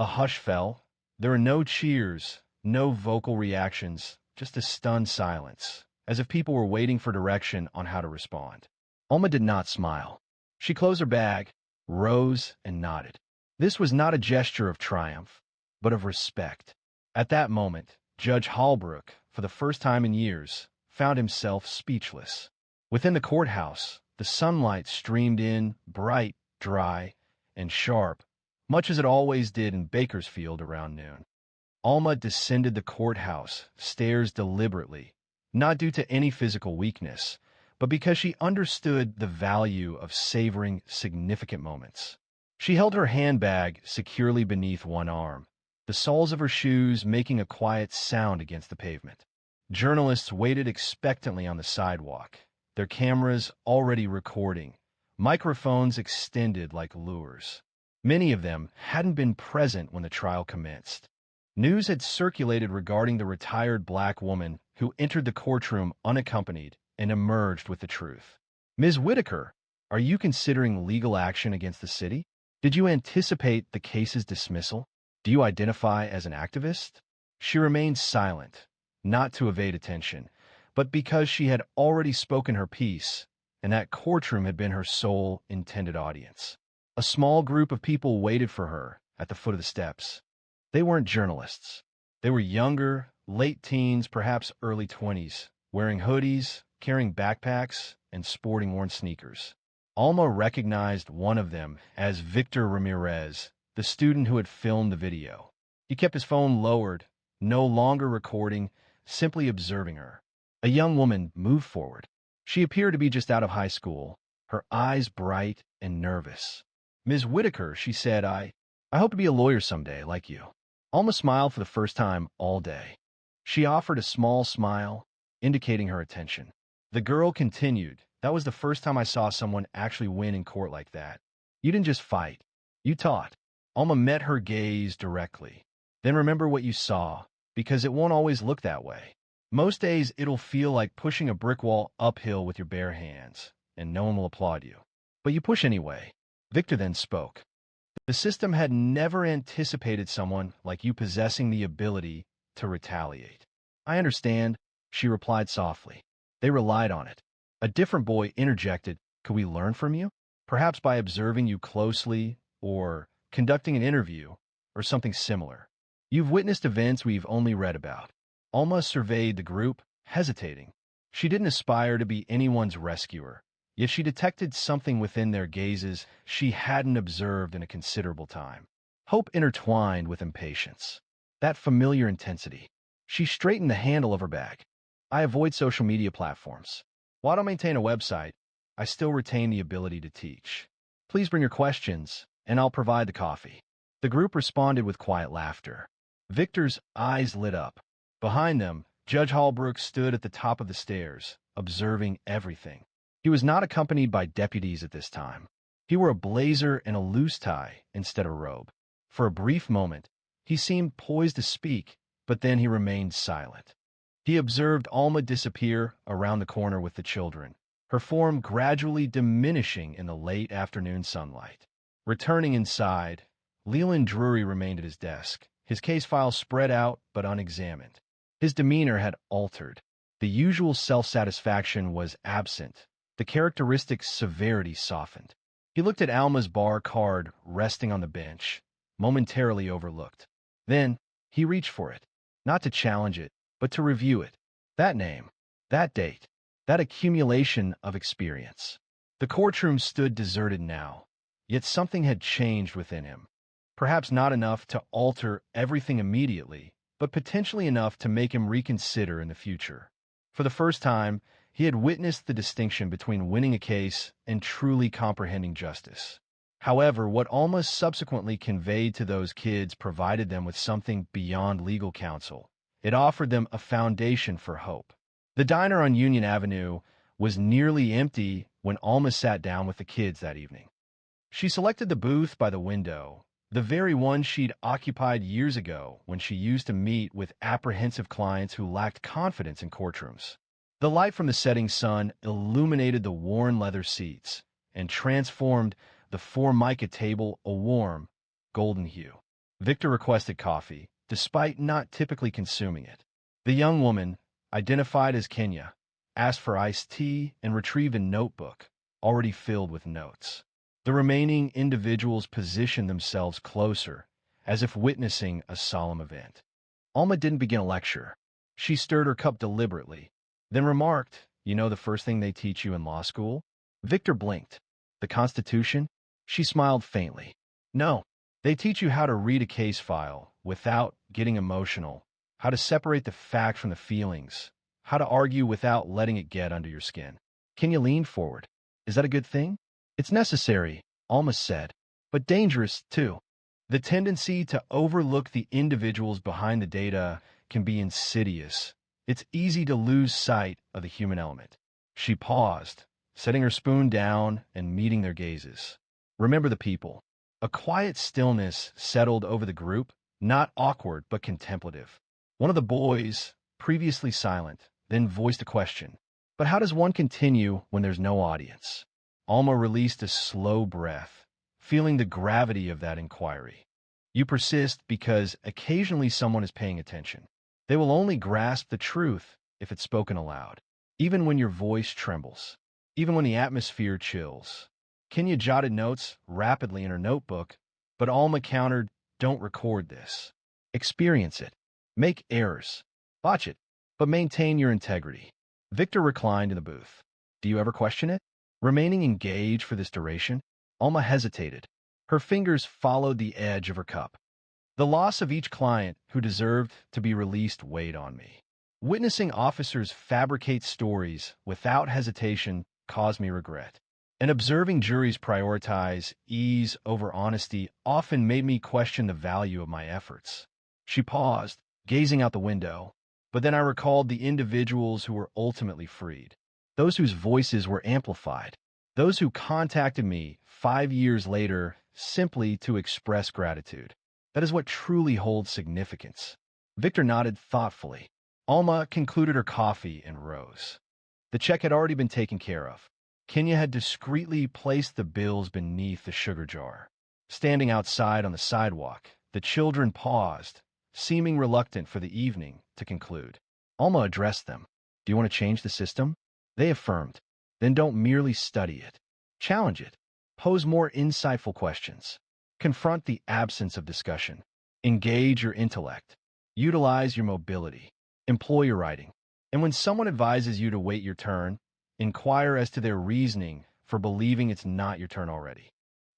[SPEAKER 1] A hush fell. There were no cheers, no vocal reactions, just a stunned silence, as if people were waiting for direction on how to respond. Alma did not smile. She closed her bag, rose, and nodded. This was not a gesture of triumph, but of respect. At that moment, Judge Holbrook, for the first time in years, found himself speechless. Within the courthouse, the sunlight streamed in, bright, dry, and sharp, much as it always did in Bakersfield around noon. Alma descended the courthouse stairs deliberately, not due to any physical weakness, but because she understood the value of savoring significant moments. She held her handbag securely beneath one arm, the soles of her shoes making a quiet sound against the pavement. Journalists waited expectantly on the sidewalk, their cameras already recording, microphones extended like lures. Many of them hadn't been present when the trial commenced. News had circulated regarding the retired black woman who entered the courtroom unaccompanied and emerged with the truth. Ms. Whitaker, are you considering legal action against the city? Did you anticipate the case's dismissal? Do you identify as an activist? She remained silent, not to evade attention, but because she had already spoken her piece, and that courtroom had been her sole intended audience. A small group of people waited for her at the foot of the steps. They weren't journalists. They were younger, late teens, perhaps early 20s, wearing hoodies, carrying backpacks, and sporting worn sneakers. Alma recognized one of them as Victor Ramirez, the student who had filmed the video. He kept his phone lowered, no longer recording, simply observing her. A young woman moved forward. She appeared to be just out of high school, her eyes bright and nervous. Ms. Whitaker, she said, I hope to be a lawyer someday, like you. Alma smiled for the first time all day. She offered a small smile, indicating her attention. The girl continued, that was the first time I saw someone actually win in court like that. You didn't just fight. You taught. Alma met her gaze directly. Then remember what you saw, because it won't always look that way. Most days it'll feel like pushing a brick wall uphill with your bare hands, and no one will applaud you. But you push anyway. Victor then spoke. The system had never anticipated someone like you possessing the ability to retaliate. I understand, she replied softly. They relied on it. A different boy interjected, could we learn from you? Perhaps by observing you closely, or conducting an interview, or something similar. You've witnessed events we've only read about. Alma surveyed the group, hesitating. She didn't aspire to be anyone's rescuer, yet she detected something within their gazes she hadn't observed in a considerable time. Hope intertwined with impatience. That familiar intensity. She straightened the handle of her bag. I avoid social media platforms. While I don't maintain a website, I still retain the ability to teach. Please bring your questions, and I'll provide the coffee. The group responded with quiet laughter. Victor's eyes lit up. Behind them, Judge Holbrook stood at the top of the stairs, observing everything. He was not accompanied by deputies at this time. He wore a blazer and a loose tie instead of a robe. For a brief moment, he seemed poised to speak, but then he remained silent. He observed Alma disappear around the corner with the children, her form gradually diminishing in the late afternoon sunlight. Returning inside, Leland Drury remained at his desk, his case file spread out but unexamined. His demeanor had altered. The usual self-satisfaction was absent, the characteristic severity softened. He looked at Alma's bar card resting on the bench, momentarily overlooked. Then, he reached for it, not to challenge it, but to review it. That name, that date, that accumulation of experience. The courtroom stood deserted now, yet something had changed within him. Perhaps not enough to alter everything immediately, but potentially enough to make him reconsider in the future. For the first time, he had witnessed the distinction between winning a case and truly comprehending justice. However, what Alma subsequently conveyed to those kids provided them with something beyond legal counsel. It offered them a foundation for hope. The diner on Union Avenue was nearly empty when Alma sat down with the kids that evening. She selected the booth by the window, the very one she'd occupied years ago when she used to meet with apprehensive clients who lacked confidence in courtrooms. The light from the setting sun illuminated the worn leather seats and transformed the formica table a warm, golden hue. Victor requested coffee, despite not typically consuming it. The young woman, identified as Kenya, asked for iced tea and retrieved a notebook, already filled with notes. The remaining individuals positioned themselves closer, as if witnessing a solemn event. Alma didn't begin a lecture. She stirred her cup deliberately, then remarked, "You know the first thing they teach you in law school?" Victor blinked. "The Constitution?" She smiled faintly. "No. They teach you how to read a case file without getting emotional, how to separate the facts from the feelings, how to argue without letting it get under your skin." Kenya leaned forward. "Is that a good thing?" "It's necessary," Alma said, "but dangerous, too. The tendency to overlook the individuals behind the data can be insidious. It's easy to lose sight of the human element." She paused, setting her spoon down and meeting their gazes. "Remember the people." A quiet stillness settled over the group, not awkward but contemplative. One of the boys, previously silent, then voiced a question. "But how does one continue when there's no audience?" Alma released a slow breath, feeling the gravity of that inquiry. "You persist because occasionally someone is paying attention. They will only grasp the truth if it's spoken aloud, even when your voice trembles, even when the atmosphere chills." Kenya jotted notes rapidly in her notebook, but Alma countered, "Don't record this. Experience it. Make errors. Botch it, but maintain your integrity." Victor reclined in the booth. "Do you ever question it?" Remaining engaged for this duration, Alma hesitated. Her fingers followed the edge of her cup. "The loss of each client who deserved to be released weighed on me. Witnessing officers fabricate stories without hesitation caused me regret. And observing juries prioritize ease over honesty often made me question the value of my efforts." She paused, gazing out the window, but then I recalled the individuals who were ultimately freed, those whose voices were amplified, those who contacted me 5 years later simply to express gratitude. That is what truly holds significance. Victor nodded thoughtfully. Alma concluded her coffee and rose. The check had already been taken care of. Kenya had discreetly placed the bills beneath the sugar jar. Standing outside on the sidewalk, the children paused, seeming reluctant for the evening to conclude. Alma addressed them. "Do you want to change the system?" They affirmed. "Then don't merely study it. Challenge it. Pose more insightful questions. Confront the absence of discussion. Engage your intellect. Utilize your mobility. Employ your writing. And when someone advises you to wait your turn, inquire as to their reasoning for believing it's not your turn already."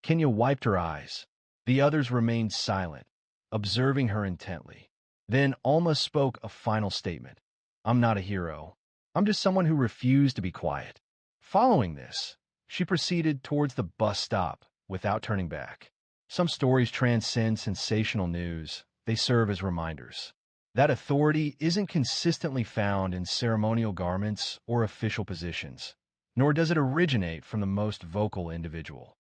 [SPEAKER 1] Kenya wiped her eyes. The others remained silent, observing her intently. Then Alma spoke a final statement. "I'm not a hero. I'm just someone who refused to be quiet." Following this, she proceeded towards the bus stop without turning back. Some stories transcend sensational news. They serve as reminders. That authority isn't consistently found in ceremonial garments or official positions, nor does it originate from the most vocal individual.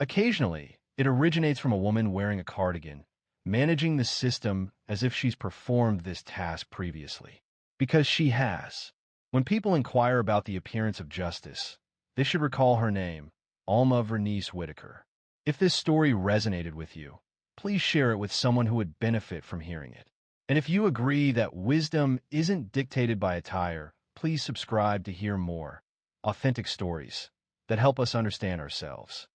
[SPEAKER 1] Occasionally, it originates from a woman wearing a cardigan, managing the system as if she's performed this task previously. Because she has. When people inquire about the appearance of justice, they should recall her name, Alma Vernice Whitaker. If this story resonated with you, please share it with someone who would benefit from hearing it. And if you agree that wisdom isn't dictated by attire, please subscribe to hear more authentic stories that help us understand ourselves.